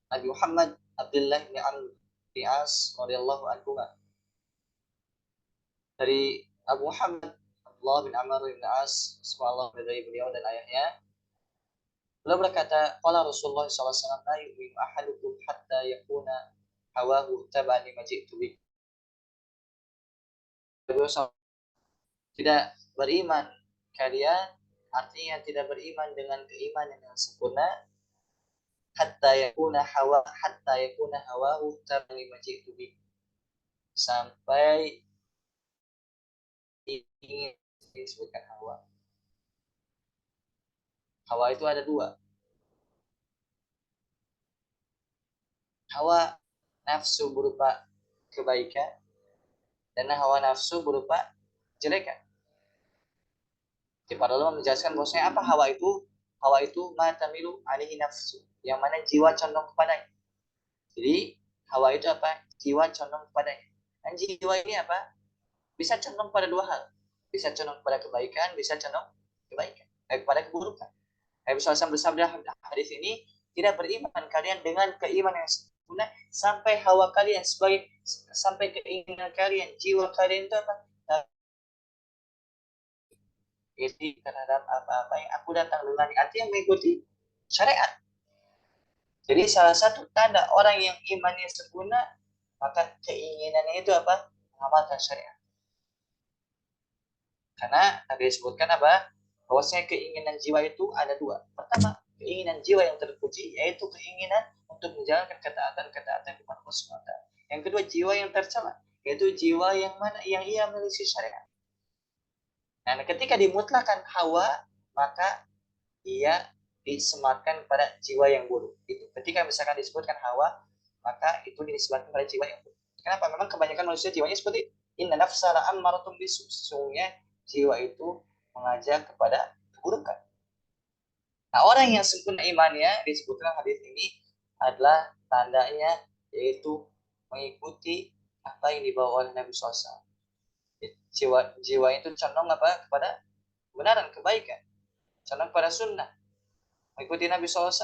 Nabi Muhammad Abdullah bin Amr bin As radhiyallahu anhu, dari Abu Muhammad Abdullah bin Amr bin As, semoga Allah dari beliau dan ayahnya, beliau berkata, qala Rasulullah sallallahu alaihi wasallam, la yu'minu ahadukum hatta yakuna hawahu tab'an lima ji'tu bih. Tidak beriman kalian, artinya tidak beriman dengan keimanan yang sempurna, hatta yakuna hawahu tab'an lima ji'tu bih, sampai ingin disebutkan hawa. Hawa itu ada dua. Hawa nafsu berupa kebaikan dan hawa nafsu berupa kejelekan. Jadi para ulama menjelaskan bahwasanya apa hawa itu? Hawa itu matamilu alaihi nafsu, yang mana jiwa condong kepadanya. Jadi hawa itu apa? Jiwa condong kepadanya. Dan jiwa ini apa? Bisa condong pada dua hal. Bisa condong pada kebaikan, bisa condong kebaikan. Kepada keburukan. Nabi SAW bersabda hadis ini, tidak beriman kalian dengan keimanan yang sempurna sampai hawa kalian sampai keinginan kalian, jiwa kalian itu apa? Jadi terhadap apa-apa yang aku datang dengan, artinya mengikuti syariat. Jadi salah satu tanda orang yang imannya sempurna, maka keinginannya itu apa? Mengamalkan syariat. Karena tadi disebutkan apa? Bahwasanya keinginan jiwa itu ada dua. Pertama, keinginan jiwa yang terpuji, yaitu keinginan untuk menjalankan ketaatan kepada Allah SWT. Yang kedua, jiwa yang tercela, yaitu jiwa yang mana yang ia memiliki syariat. Nah, ketika dimutlakan hawa, maka ia disematkan pada jiwa yang buruk. Itu ketika misalkan disebutkan hawa, maka itu disematkan pada jiwa yang buruk. Kenapa? Memang kebanyakan manusia jiwanya seperti inna nafsa la'ammaratun bisu. Sesungguhnya jiwa itu mengajak kepada keburukan. Nah, orang yang sempurna imannya disebutkan hadis ini adalah tandanya yaitu mengikuti apa yang dibawa oleh Nabi SAW. Jiwa itu condong apa? Kepada kebenaran, kebaikan, condong pada sunnah, mengikuti Nabi SAW.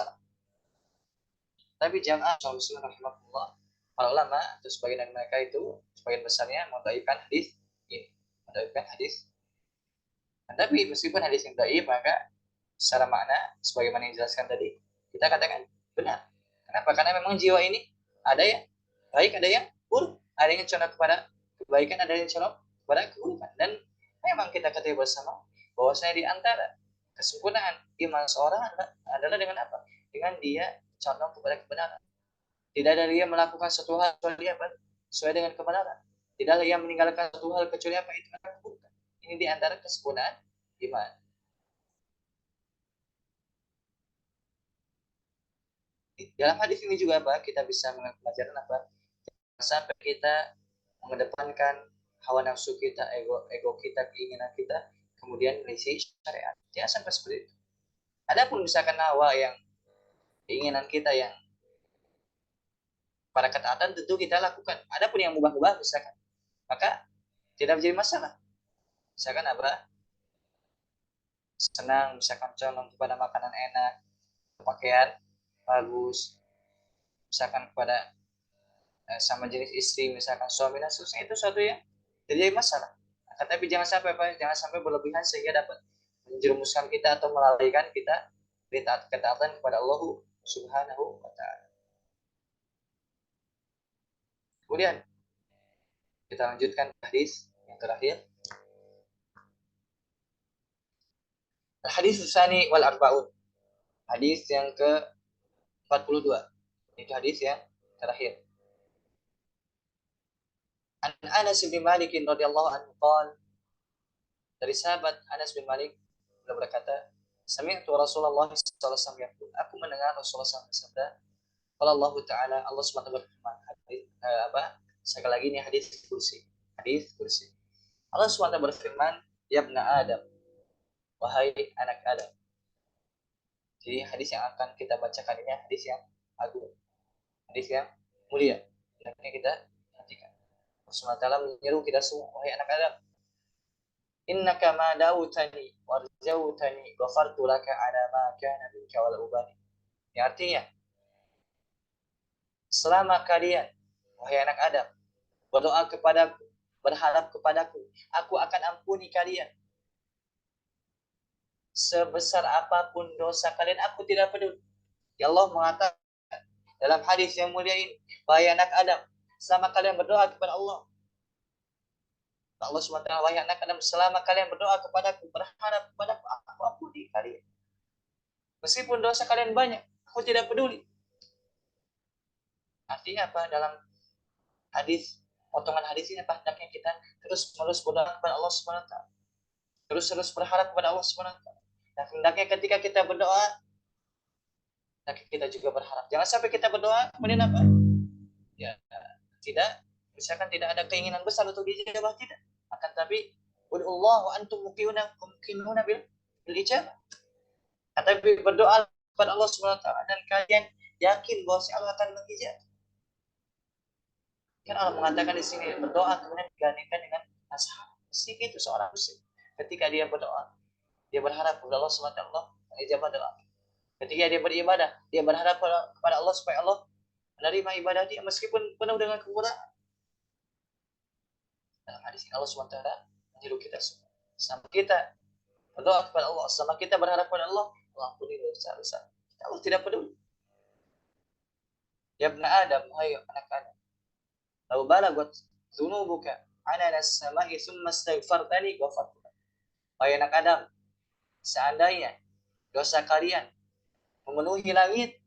Tapi jangan rahimahullah, para ulama atau sebagian dari mereka itu sebagian besarnya mendhaifkan hadis ini, mendhaifkan hadis. Nah, tapi meskipun hadis yang dhaif, maka secara makna sebagaimana yang dijelaskan tadi, kita katakan benar. Kenapa? Karena memang jiwa ini ada yang baik, ada yang buruk, ada yang condong kepada kebaikan, ada yang condong kepada keburukan. Dan memang kita ketahui bersama bahwa saya di antara kesempurnaan iman seorang adalah dengan apa? Dengan dia condong kepada kebenaran. Tidak ada dia melakukan satu hal kecuali apa? Sesuai dengan kebenaran. Tidak ada yang meninggalkan satu hal kecuali apa? Itu adalah keburukan. Ini di antara kesempurnaan iman. Dalam hadis ini juga apa? Kita bisa mengambil pelajaran apa? Sampai kita mengedepankan hawa nafsu kita, ego kita, keinginan kita, kemudian mengisi syariat. Jangan sampai seperti itu. Adapun misalkan hawa yang keinginan kita yang pada ketaatan tentu kita lakukan. Adapun yang mubah-mubah misalkan, maka tidak menjadi masalah. Misalkan apa? Senang, misalkan condong kepada makanan enak, pakaian bagus, misalkan kepada sama jenis istri, misalkan suami dan seterusnya, itu suatu yang jadi masalah. Tapi jangan sampai apa? Jangan sampai berlebihan sehingga dapat menjerumuskan kita atau melalaikan kita dari ketaatan kepada Allah Subhanahu wa taala. Kemudian kita lanjutkan hadis yang terakhir. Hadis tsani wal arbaun. Hadis yang ke-42. Itu hadis yang terakhir. An Anas bin Malik radhiyallahu anhu qala, dari sahabat Anas bin Malik beliau berkata, sami'tu Rasulullah sallallahu alaihi wasallam yaqul, aku mendengar Rasulullah SAW bersabda, qala Allah taala, Allah Subhanahu wa taala berfirman, sekali lagi ini hadis kursi. Hadis kursi. Allah SWT berfirman, ya ibna Adam, wahai anak Adam. Jadi hadis yang akan kita bacakan ini hadis yang agung, hadis yang mulia. Hendaknya kita perhatikan. Allah SWT menyeru kita semua, wahai anak Adam, innaka ma da'utani warjautani ghafartu laka ala ma kana minka wal ubani. Yang artinya, selama kalian, wahai anak Adam, berdoa kepadaku, berharap kepadaku, aku akan ampuni kalian. Sebesar apapun dosa kalian, aku tidak peduli. Ya Allah mengatakan dalam hadis yang mulia ini, wahai anak Adam, selama kalian berdoa kepada Allah, Allah SWT, wahai anak Adam, selama kalian berdoa kepadaku, berharap kepadaku, aku ampuni kalian. Meskipun dosa kalian banyak, aku tidak peduli. Artinya apa? Dalam hadis, potongan hadis ini apa? Hendaknya kita terus-menerus berdoa kepada Allah SWT. Terus-terus berharap kepada Allah SWT. Dan hendaknya ketika kita berdoa, hendaknya kita juga berharap. Jangan sampai kita berdoa, kemudian apa? Ya, tidak, misalkan tidak ada keinginan besar untuk dijawab, tidak. Akan tapi, ud'ullah wa antum muqinuna bil ijabah. Tapi berdoa kepada Allah SWT dan kalian yakin bahwa Allah akan mengijabah. Kan Allah mengatakan di sini, berdoa kemudian digandingkan dengan nasihat. Mesti itu seorang muslim. Ketika dia berdoa, dia berharap kepada Allah SWT, Allah mengijabah doa. Ketika dia beribadah, dia berharap kepada Allah supaya Allah menerima ibadah dia meskipun penuh dengan kekurangan. Dalam hadis ini Allah SWT menyuruh kita semua. Sama kita berdoa kepada Allah, sama kita berharap kepada Allah, Allah ampuni dosa-dosa. Allah tidak peduli. Ya ibna Adam, wahai anak Adam, law balagat dzunubuka anana as-sama'i tsumma astaghfartani ghafartu. Wahai anak Adam, seandainya dosa kalian memenuhi langit,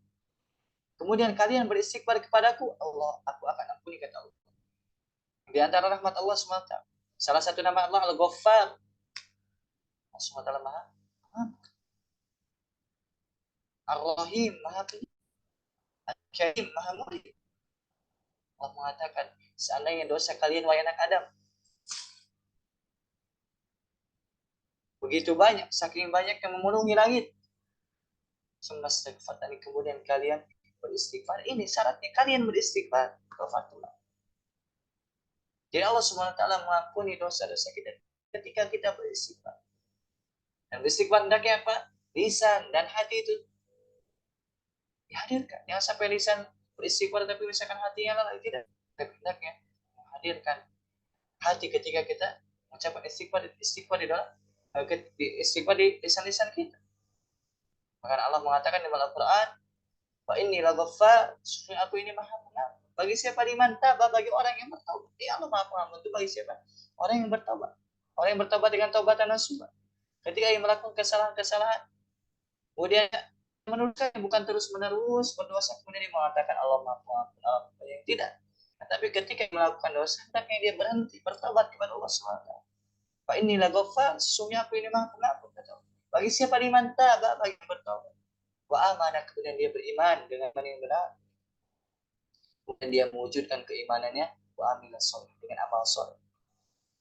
kemudian kalian beristighfar kepadaku, Allah, aku akan ampuni, kata Allah. Di antara rahmat Allah SWT, salah satu nama Allah Al-Ghaffar. Allah SWT Maha Ar-Rahim, Maha Al-Karim, Maha Mulia. Allah mengatakan, seandainya dosa kalian, wahai anak Adam, begitu banyak, saking banyak yang memenuhi langit, kemudian kalian beristighfar. Ini syaratnya, kalian beristighfar. Jadi Allah SWT mengampuni dosa-dosa kita ketika kita beristighfar. Dan beristighfar hendaknya apa? Lisan dan hati itu dihadirkan. Jangan sampai lisan beristighfar tapi misalkan hatinya lalai, tidak. Hendaknya menghadirkan hati ketika kita mengucapkan istighfar di dalam istighfar di lisan-lisan kita. Maka Allah mengatakan di dalam Al-Quran, wa inni laghaffar, sesungguhnya aku ini maha pengampun. Bagi siapa liman taba, bagi orang yang bertobat. Ya Allah maha pengampun itu bagi siapa? Orang yang bertobat. Orang yang bertobat dengan taubatan nasuha. Ketika ia melakukan kesalahan-kesalahan, kemudian meneruskan, bukan terus-menerus berdosa kemudian dia mengatakan Allah maha pengampun, Allah yang tidak. Nah, tapi ketika melakukan dosa, hendaknya dia berhenti bertobat kepada Allah SWT. Fa inni laghaffar, sesungguhnya aku ini maha pengampun, kata Allah. Bagi siapa liman taba, bagi yang bertobat. Wa amana, kemudian dia beriman dengan iman yang benar. Kemudian dia mewujudkan keimanannya, wa amila sholih, dengan amal sholih.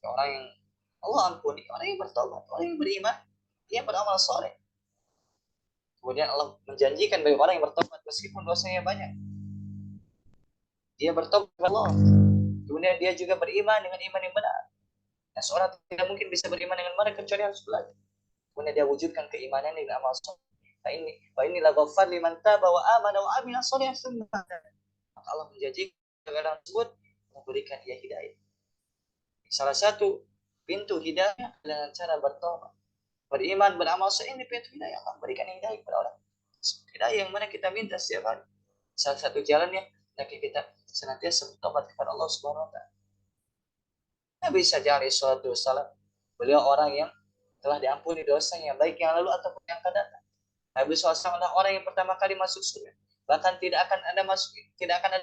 Orang yang Allah ampuni, orang yang bertobat, orang yang beriman, dia beramal sholih. Kemudian Allah menjanjikan bagi orang yang bertobat meskipun dosanya banyak, dia bertobat kepada Allah. Kemudian dia juga beriman dengan iman yang benar. Nah, seorang tidak mungkin bisa beriman dengan benar kecuali harus belajar. Kemudian dia wujudkan keimanan dengan amal sholih. Fa inni laghaffar liman taba wa amana wa amila sholihan tsumma ihtada. Maka Allah menjanjikan orang tersebut memberikan dia hidayah. Salah satu pintu hidayah dengan cara bertobat, beriman, beramal soleh, ini pintu hidayah. Allah berikan hidayah kepada orang. Hidayah yang mana kita minta setiap hari. Salah satu jalannya hendaknya kita senantiasa bertobat kepada Allah Subhanahu wa taala. Nabi alaihi salatu wasallam, beliau orang yang telah diampuni dosanya, baik yang lalu ataupun yang akan datang. Nabi SAW adalah orang yang pertama kali masuk surga. Bahkan tidak akan ada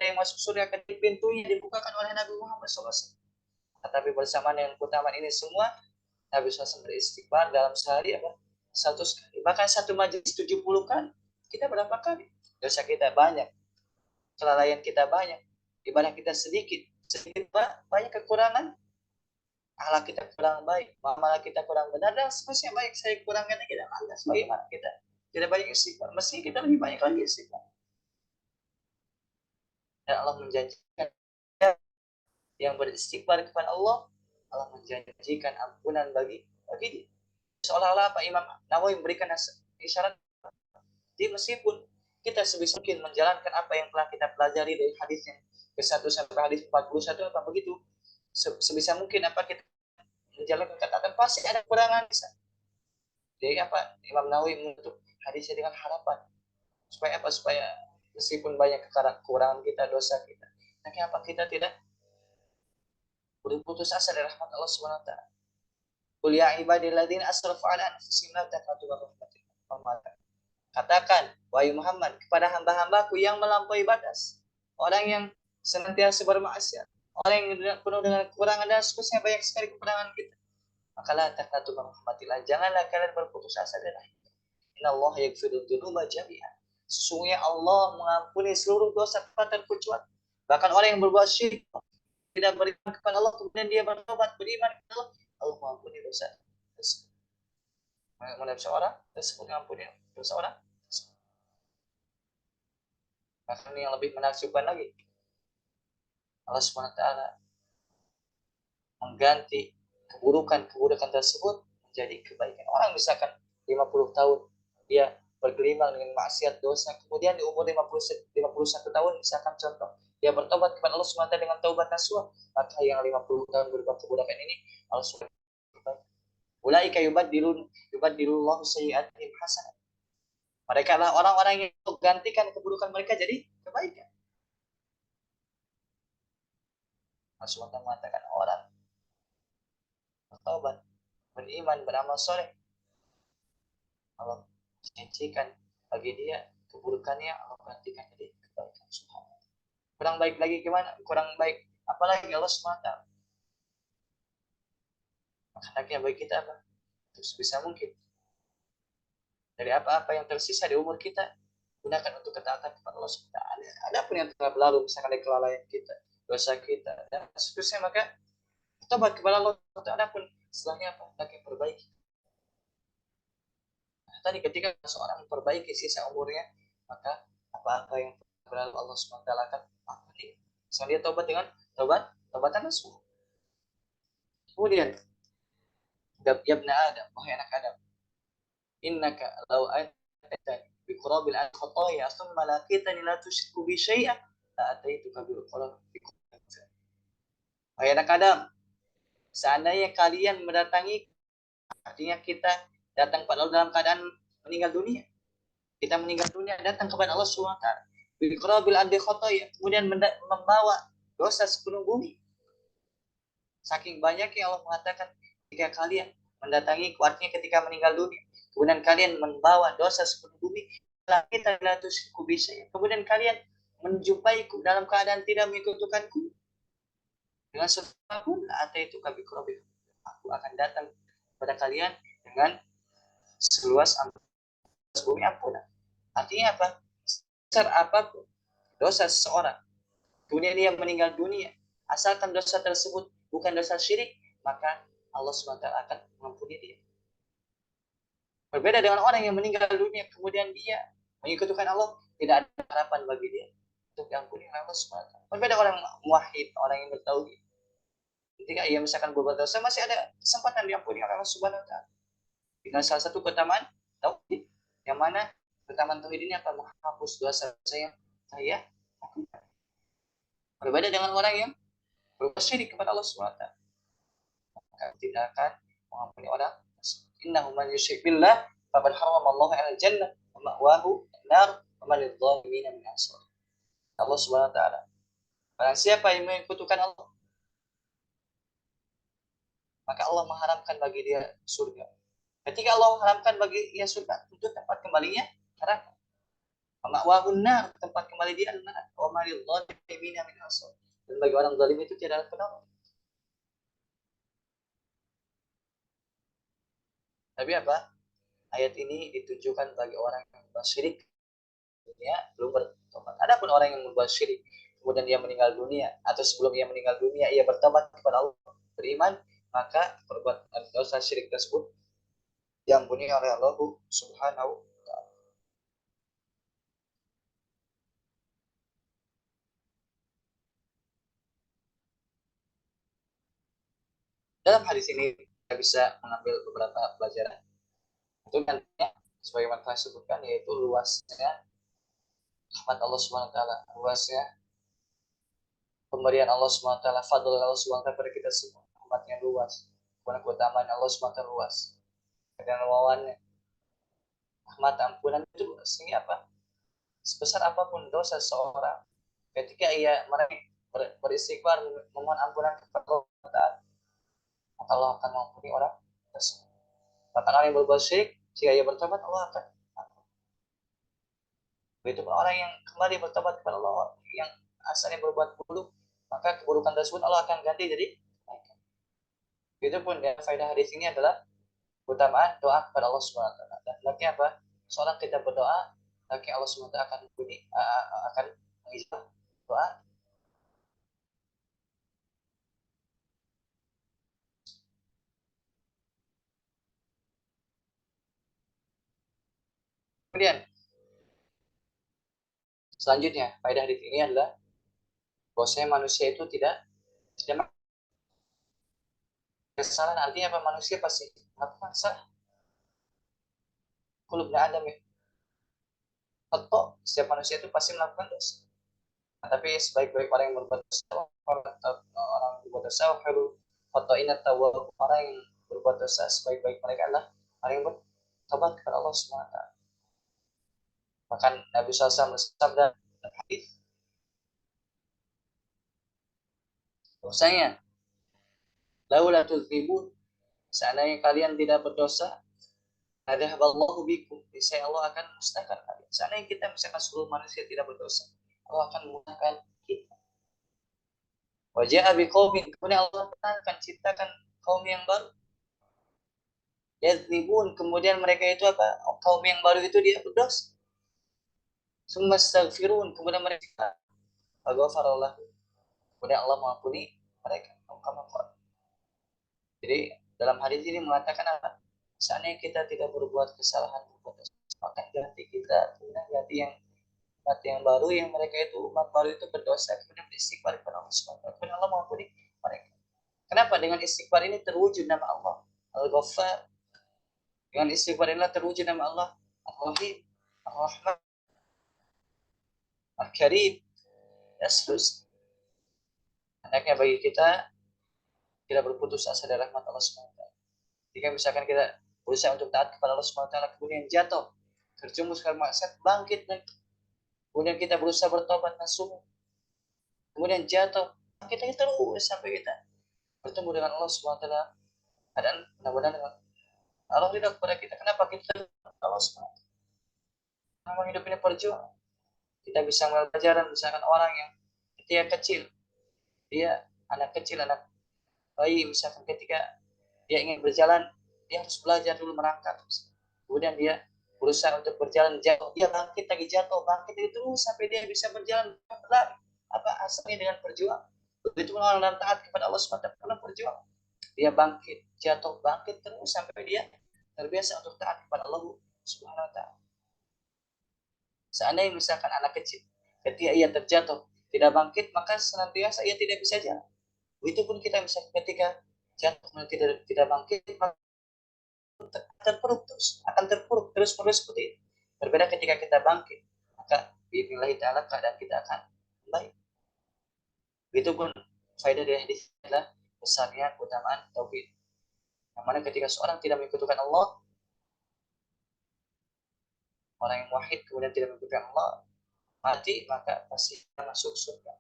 yang masuk surga kecuali pintunya dibukakan oleh Nabi Muhammad SAW. Tetapi bersamaan dengan keutamaan ini semua, Nabi SAW beristighfar dalam sehari apa? 100 kali. Bahkan satu majelis 70 kali. Kita berapa kali? Dosa kita banyak, kelalaian kita banyak, ibadah kita sedikit, banyak kekurangan, akhlak kita kurang baik, amalan kita kurang benar, dan semuanya baik saya kurangkan kita lantas bagaimana kita tidak banyak istighfar, mesti kita lebih banyak lagi istighfar. Dan Allah menjanjikan yang beristighfar kepada Allah menjanjikan ampunan bagi dia. Seolah-olah Pak Imam Nawawi memberikan isyarat, jadi meskipun kita sebisa mungkin menjalankan apa yang telah kita pelajari dari hadis yang ke-1 sampai hadis 41 apa begitu, sebisa mungkin apa kita menjalankan ketaatan, pasti ada kekurangan bisa. Jadi apa Imam Nawawi menutup hadisnya dengan harapan supaya apa, supaya meskipun banyak kekurangan kita, dosa kita, tapi apa kita tidak berputus asa dari rahmat Allah Subhanahu wa taala. Qul ya ibadilladzina asrafu ala anfusihim la taqnatu min rahmatillah. Katakan wahai Muhammad kepada hamba-hambaku yang melampaui batas, orang yang senantiasa bermaksiat, orang yang penuh dengan kekurangan dan seterusnya, banyak sekali kekurangan kita. Maka la taqnatu min rahmatillah, janganlah kalian berputus asa dari rahmat. Innallaha yaghfiru dzunuba jami'an. Sesungguhnya Allah mengampuni seluruh dosa tanpa terkecuali. Bahkan orang yang berbuat syirik, tidak beriman kepada Allah, kemudian dia bertobat beriman kepada Allah, Allah mengampuni dosa. Mengenai seorang tersebut mengampuni dosa orang. Bahkan yang lebih menakjubkan lagi, Allah SWT mengganti keburukan tersebut menjadi kebaikan. Orang misalkan 50 tahun dia bergelimang dengan maksiat dosa, kemudian di umur 51 tahun misalkan contoh, dia bertobat kepada Allah SWT dengan taubat nasuha, maka yang 50 tahun berbuat keburukan ini Allah SWT ulaika yubaddilullahu sayyi'atihim hasanat. Mereka adalah orang-orang yang menggantikan keburukan mereka jadi kebaikan. Allah SWT mengatakan orang bertobat, beriman, beramal soleh, Allah janjikan bagi dia keburukannya Allah gantikan jadi kebaikan. Subhanallah. Kurang baik lagi gimana? Kurang baik apalagi Allah SWT. Makanya bagi kita apa? Terus bisa mungkin dari apa-apa yang tersisa di umur kita, gunakan untuk ketaatan kepada Allah SWT. Ada pun yang telah berlalu, misalkan dari kelalaian kita, dosa kita, dan seterusnya, maka tobat kepada Allah SWT. Ada pun setelahnya apa? Lagi perbaiki. Nah, tadi ketika seorang memperbaiki sisa umurnya, maka apa-apa yang berlalu Allah SWT akan ampuni. Misalnya dia tobat dengan tobatan nasuh. Kemudian, yabna Adam, wahai anak Adam, innaka law atani bi qurabil al-khataya thumma laqitani la tusyriku bi syai'an la ataituka bil qurab. Wahai anak Adam, seandainya kalian mendatangi, artinya kita datang kepada Allah dalam keadaan meninggal dunia. Kita meninggal dunia datang kepada Allah SWT. Bi qurabil al-khataya, kemudian membawa dosa sepenuh bumi. Saking banyaknya Allah mengatakan jika kalian mendatangi, artinya ketika meninggal dunia, kemudian kalian membawa dosa sepenuh bumi, kemudian kalian menjumpaiku dalam keadaan tidak menyekutukanku dengan sesuatu, itu aku akan datang kepada kalian dengan seluas bumi ampunan. Artinya apa? Besar apapun dosa seseorang, kemudian dia meninggal dunia, asalkan dosa tersebut bukan dosa syirik, maka Allah SWT akan mengampuni dia. Berbeda dengan orang yang meninggal dunia, kemudian dia menyekutukan Allah, tidak ada harapan bagi dia untuk diampuni oleh Allah SWT. Berbeda orang muwahhid, orang yang bertauhid. Ketika ia misalkan berbuat dosa, masih ada kesempatan diampuni oleh Allah SWT. Dengan salah satu keutamaan tauhid, yang mana keutamaan tauhid ini akan menghapus dosa-dosa yang saya lakukan. Berbeda dengan orang yang berbuat syirik kepada Allah SWT, maka tidak akan mengampuni orang. Innahu man yusyrik billah faqad harrama Allahu 'alal jannah wa ma'wahu an-nar wa man lidh-dhalimin min ansar. Allah Subhanahu wa taala, barang siapa yang menyekutukan Allah, maka Allah mengharamkan bagi dia surga. Ketika Allah mengharamkan bagi dia surga, itu tempat kembalinya neraka. Wa ma'wahu an-nar, tempat kembali dia neraka. Wa man lidh-dhalimin min ansar. Dan bagi orang zalim itu tidak ada penolong. Tapi apa? Ayat ini ditujukan bagi orang yang berbuat syirik dunia belum bertobat. Adapun orang yang berbuat syirik kemudian dia meninggal dunia atau sebelum ia meninggal dunia ia bertobat kepada Allah, beriman, maka perbuatan dosa syirik tersebut diampuni oleh Allah Subhanahu wa taala. Dalam hadis ini kita bisa mengambil beberapa pelajaran. Itu nantinya sebagaimana telah disebutkan yaitu luasnya rahmat Allah Subhanahu wa taala, luasnya pemberian Allah Subhanahu wa taala, fadl Allah Subhanahu wa taala kepada kita semua, rahmatnya luas, keutamaan Allah Subhanahu wa taala luas, dan lawannya rahmat ampunan itu sehingga apa? Sebesar apapun dosa seorang, ketika ia beristighfar memohon ampunan kepada Allah, maka Allah akan mengampuni orang tersebut. Bahkan orang yang berbuat syirik, jika ia bertobat, Allah akan ampuni. Begitu pun orang yang kembali bertobat kepada Allah, yang asalnya berbuat buruk, maka keburukan tersebut Allah akan ganti jadi kebaikan. Begitu pun ya, faedah hadis ini adalah keutamaan doa kepada Allah Subhanahu wa taala. Dan hendaknya apa? Seorang kita berdoa, hendaknya Allah Subhanahu wa taala akan mengijabah doa. Kemudian selanjutnya, faedah hadis ini adalah bahwasanya manusia itu tidak kesalahan. Artinya apa? Manusia pasti melakukan salah. Kulub ada atau setiap manusia itu pasti melakukan dosa. Nah, tapi sebaik-baik orang yang berbuat dosa, orang yang berbuat dosa, atau ingat tahu orang yang berbuat dosa sebaik-baik mereka adalah orang yang bertobat kepada Allah SWT. Bahkan Nabi SAW bersabda dalam hadis, bahwasanya laula tudzibun, seandainya kalian tidak berdosa, adhaballahu bikum, niscaya Allah akan musnahkan kalian. Seandainya kita misalkan seluruh manusia tidak berdosa, Allah akan memusnahkan kita. Wajah biqaumin, kemudian Allah akan ciptakan kaum yang baru. Yadzibun, kemudian mereka itu apa? Kaum yang baru itu dia berdosa. Summa astaghfirun, kemudian mereka aghfarallah, kemudian Allah mengampuni mereka. Jadi dalam hadis ini mengatakan apa? Seandainya kita tidak berbuat kesalahan, maka ganti kita punya ganti yang baru, yang mereka itu umat baru itu berdosa kemudian beristighfar kepada Allah Subhanahu wa taala, kemudian Allah mengampuni mereka. Kenapa? Dengan istighfar ini terwujud nama Allah Al-Ghaffar. Dengan istighfar inilah terwujud nama Allah Ar-Rahim, Ar-Rahman, Al-Karim, dan seterusnya. Hendaknya bagi kita tidak berputus asa dari rahmat Allah SWT. Jika misalkan kita berusaha untuk taat kepada Allah SWT, kemudian jatuh, terjumus karena maksiat, bangkit, dan kemudian kita berusaha bertobat nasuh, kemudian jatuh, bangkit lagi terus sampai kita bertemu dengan Allah SWT. Dan mudah-mudahan Allah ridha kepada kita. Kenapa kita Allah SWT? Memang hidup ini perjuangan. Kita bisa mengambil pelajaran misalkan orang yang ketika kecil, dia anak kecil, anak bayi, misalkan ketika dia ingin berjalan, dia harus belajar dulu merangkak. Kemudian dia berusaha untuk berjalan, jatuh, dia bangkit lagi, jatuh, bangkit lagi terus sampai dia bisa berjalan lari. Apa asalnya dengan perjuangan? Begitu orang dalam taat kepada Allah SWT pernah berjuang. Dia bangkit, jatuh, bangkit terus sampai dia terbiasa untuk taat kepada Allah Subhanahu wa taala. Seandainya misalkan anak kecil, ketika ia terjatuh, tidak bangkit, maka senantiasa ia tidak bisa jalan. Begitu pun kita misalkan ketika jatuh tidak bangkit, maka akan terpuruk terus menerus seperti itu. Berbeda ketika kita bangkit, maka biidznillah taala keadaan kita akan baik. Begitu pun faedah dari hadis adalah besarnya keutamaan tauhid. Yang mana ketika seorang tidak menyekutukan Allah, orang yang wahid kemudian tidak menyekutukan Allah, mati maka pasti masuk surga.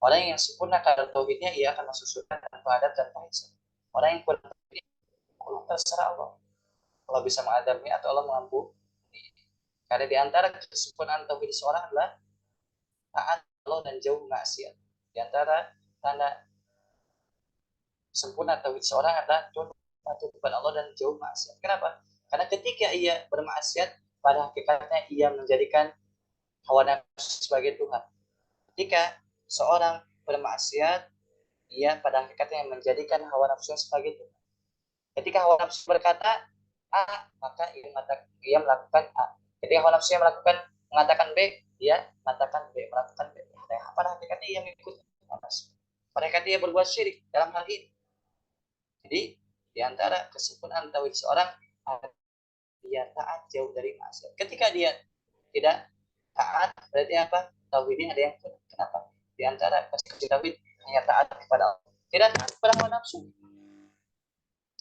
Orang yang sempurna kadar tauhidnya, ia akan masuk surga tanpa adab dan hisab. Orang yang kurang tauhid, Allah terserah Allah. Allah bisa mengadabnya atau Allah mengampuni. Karena di antara kesempurnaan tauhid seorang adalah taat Allah dan jauh maksiat. Di antara tanda sempurna tauhid seorang adalah patuh kepada Allah dan jauh maksiat. Kenapa? Karena ketika ia bermaksiat, pada hakikatnya ia menjadikan hawa nafsu sebagai Tuhan. Ketika seorang bermaksiat, ia pada hakikatnya menjadikan hawa nafsu sebagai Tuhan. Ketika hawa nafsu berkata A, maka ia melakukan A. Ketika hawa nafsu mengatakan B, dia mengatakan B, melakukan B. Pada hakikatnya ia mengikuti hawa nafsu. Pada hakikatnya ia berbuat syirik dalam hal ini. Jadi di antara kesempurnaan tauhid seorang, dia taat jauh dari maksiat. Ketika dia tidak taat, berarti apa? Tauhidnya ada yang kenapa? Di antara konsekuensi tauhid hanya taat kepada Allah, tidak taat kepada hawa nafsu.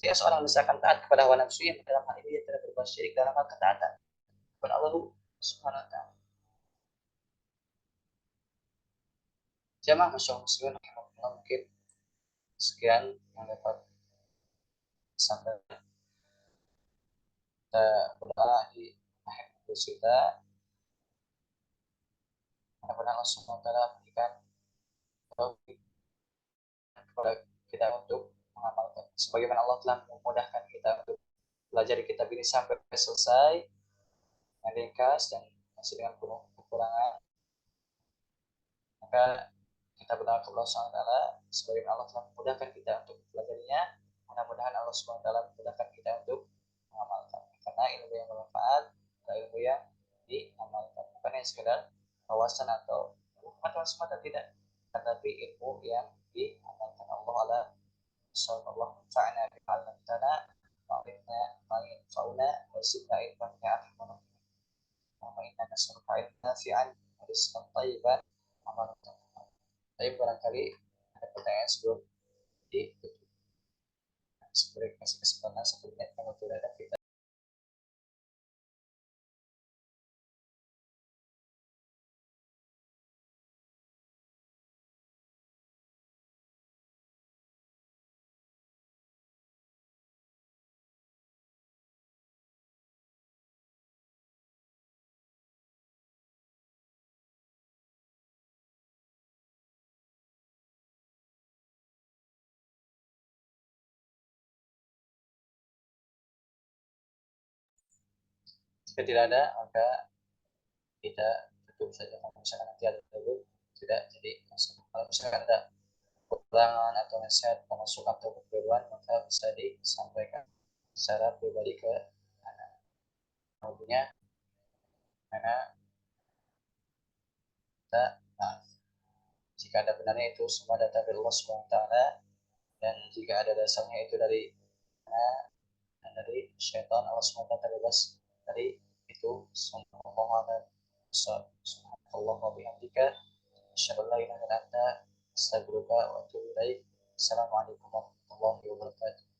Jika seorang misalkan taat kepada hawa nafsu, yang dalam hal ini dia tidak berbuat syirik dalam hal ketaatan kepada Allah Subhanahu wa taala. Jamaah masyaallah muslimin rahimakumullah, mungkin sekian yang dapat sampai kita berdoa di akhir kita. Mudah-mudahan Allah Subhanahu wa taala memberikan taufik kepada kita untuk mengamalkan. Sebagaimana Allah telah memudahkan kita untuk belajar kitab ini sampai selesai, yang ringkas dan masih dengan penuh kekurangan, maka kita berdoa kepada Allah Subhanahu wa taala sebagaimana Allah telah memudahkan kita untuk belajarnya. Mudah-mudahan Allah Subhanahu wa taala memudahkan kita untuk mengamalkan. Karena ilmu yang bermanfaat adalah ilmu yang diamalkan, bukan yang sekedar wawasan atau pengetahuan semata, tidak, tetapi ilmu yang diamalkan. Allah sallallahu ta'ala bi'alna ta'ala wa'alina ma'infa'una wa zidna ilman ya'afimuna wa inna nasruka ilman nafi'an wa rizqan tayyiban amalan tayyiban. Tapi barangkali ada pertanyaan sebelum ditutup. Sebagai kasih kesempatan 1 menit kalau tidak ada kita. Jika tidak ada, maka kita tutup saja. Kalau misalkan nanti ada dulu, tidak. Jadi kalau misalkan ada kekurangan atau nasihat, pemasukan atau kekeliruan, maka bisa disampaikan secara pribadi ke anak. Kemudian, karena kita maaf. Jika ada benarnya itu semua data dari Allah SWT, dan jika ada dasarnya itu dari anak dan dari syaitan, Allah SWT bebas dari itu semua. Subhanallah wa bihamdika asyhadu an la ilaha illa anta astaghfiruka wa atubu ilaik. Assalamualaikum warahmatullahi wabarakatuh.